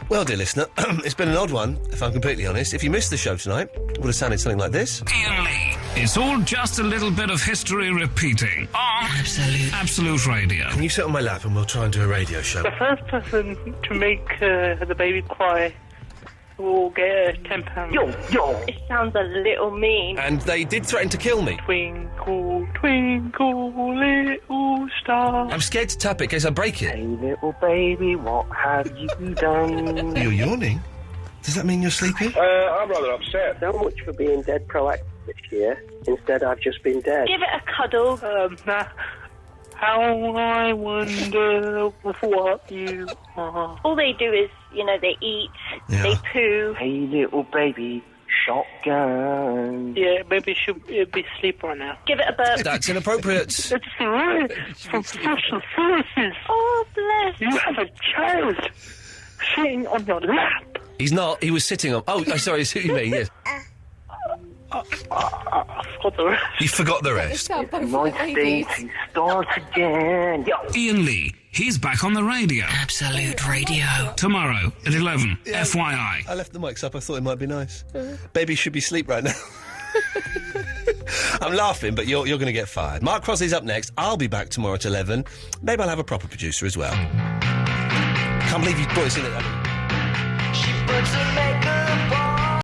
Well, dear listener, it's been an odd one, if I'm completely honest. If you missed the show tonight, it would have sounded something like this. Iain Lee. It's all just a little bit of history repeating on Absolute Radio. Can you sit on my lap and we'll try and do a radio show? The first person to make the baby cry will get £10. Yo! It sounds a little mean. And they did threaten to kill me. Twinkle, twinkle, little star. I'm scared to tap it in case I break it. Hey, little baby, what have you done? You're yawning? Does that mean you're sleeping? I'm rather upset. So much for being dead proactive this year. Instead, I've just been dead. Give it a cuddle. How I wonder what you are. All they do is, they eat, they poo. Hey, little baby, shotgun. Yeah, baby should be asleep right now. Give it a burp. That's inappropriate. It's right from special services. Oh, bless. You have a child sitting on your lap. He's not. He was sitting on... Oh, sorry, it's who you mean, yes. I forgot the rest. You forgot the rest. Nice day to start again. Iain Lee, he's back on the radio. Absolute Radio. Tomorrow at 11, FYI. I left the mics up, I thought it might be nice. Baby should be asleep right now. I'm laughing, but you're going to get fired. Mark Crosley's up next. I'll be back tomorrow at 11. Maybe I'll have a proper producer as well. Can't believe you brought us in at that. She puts her leg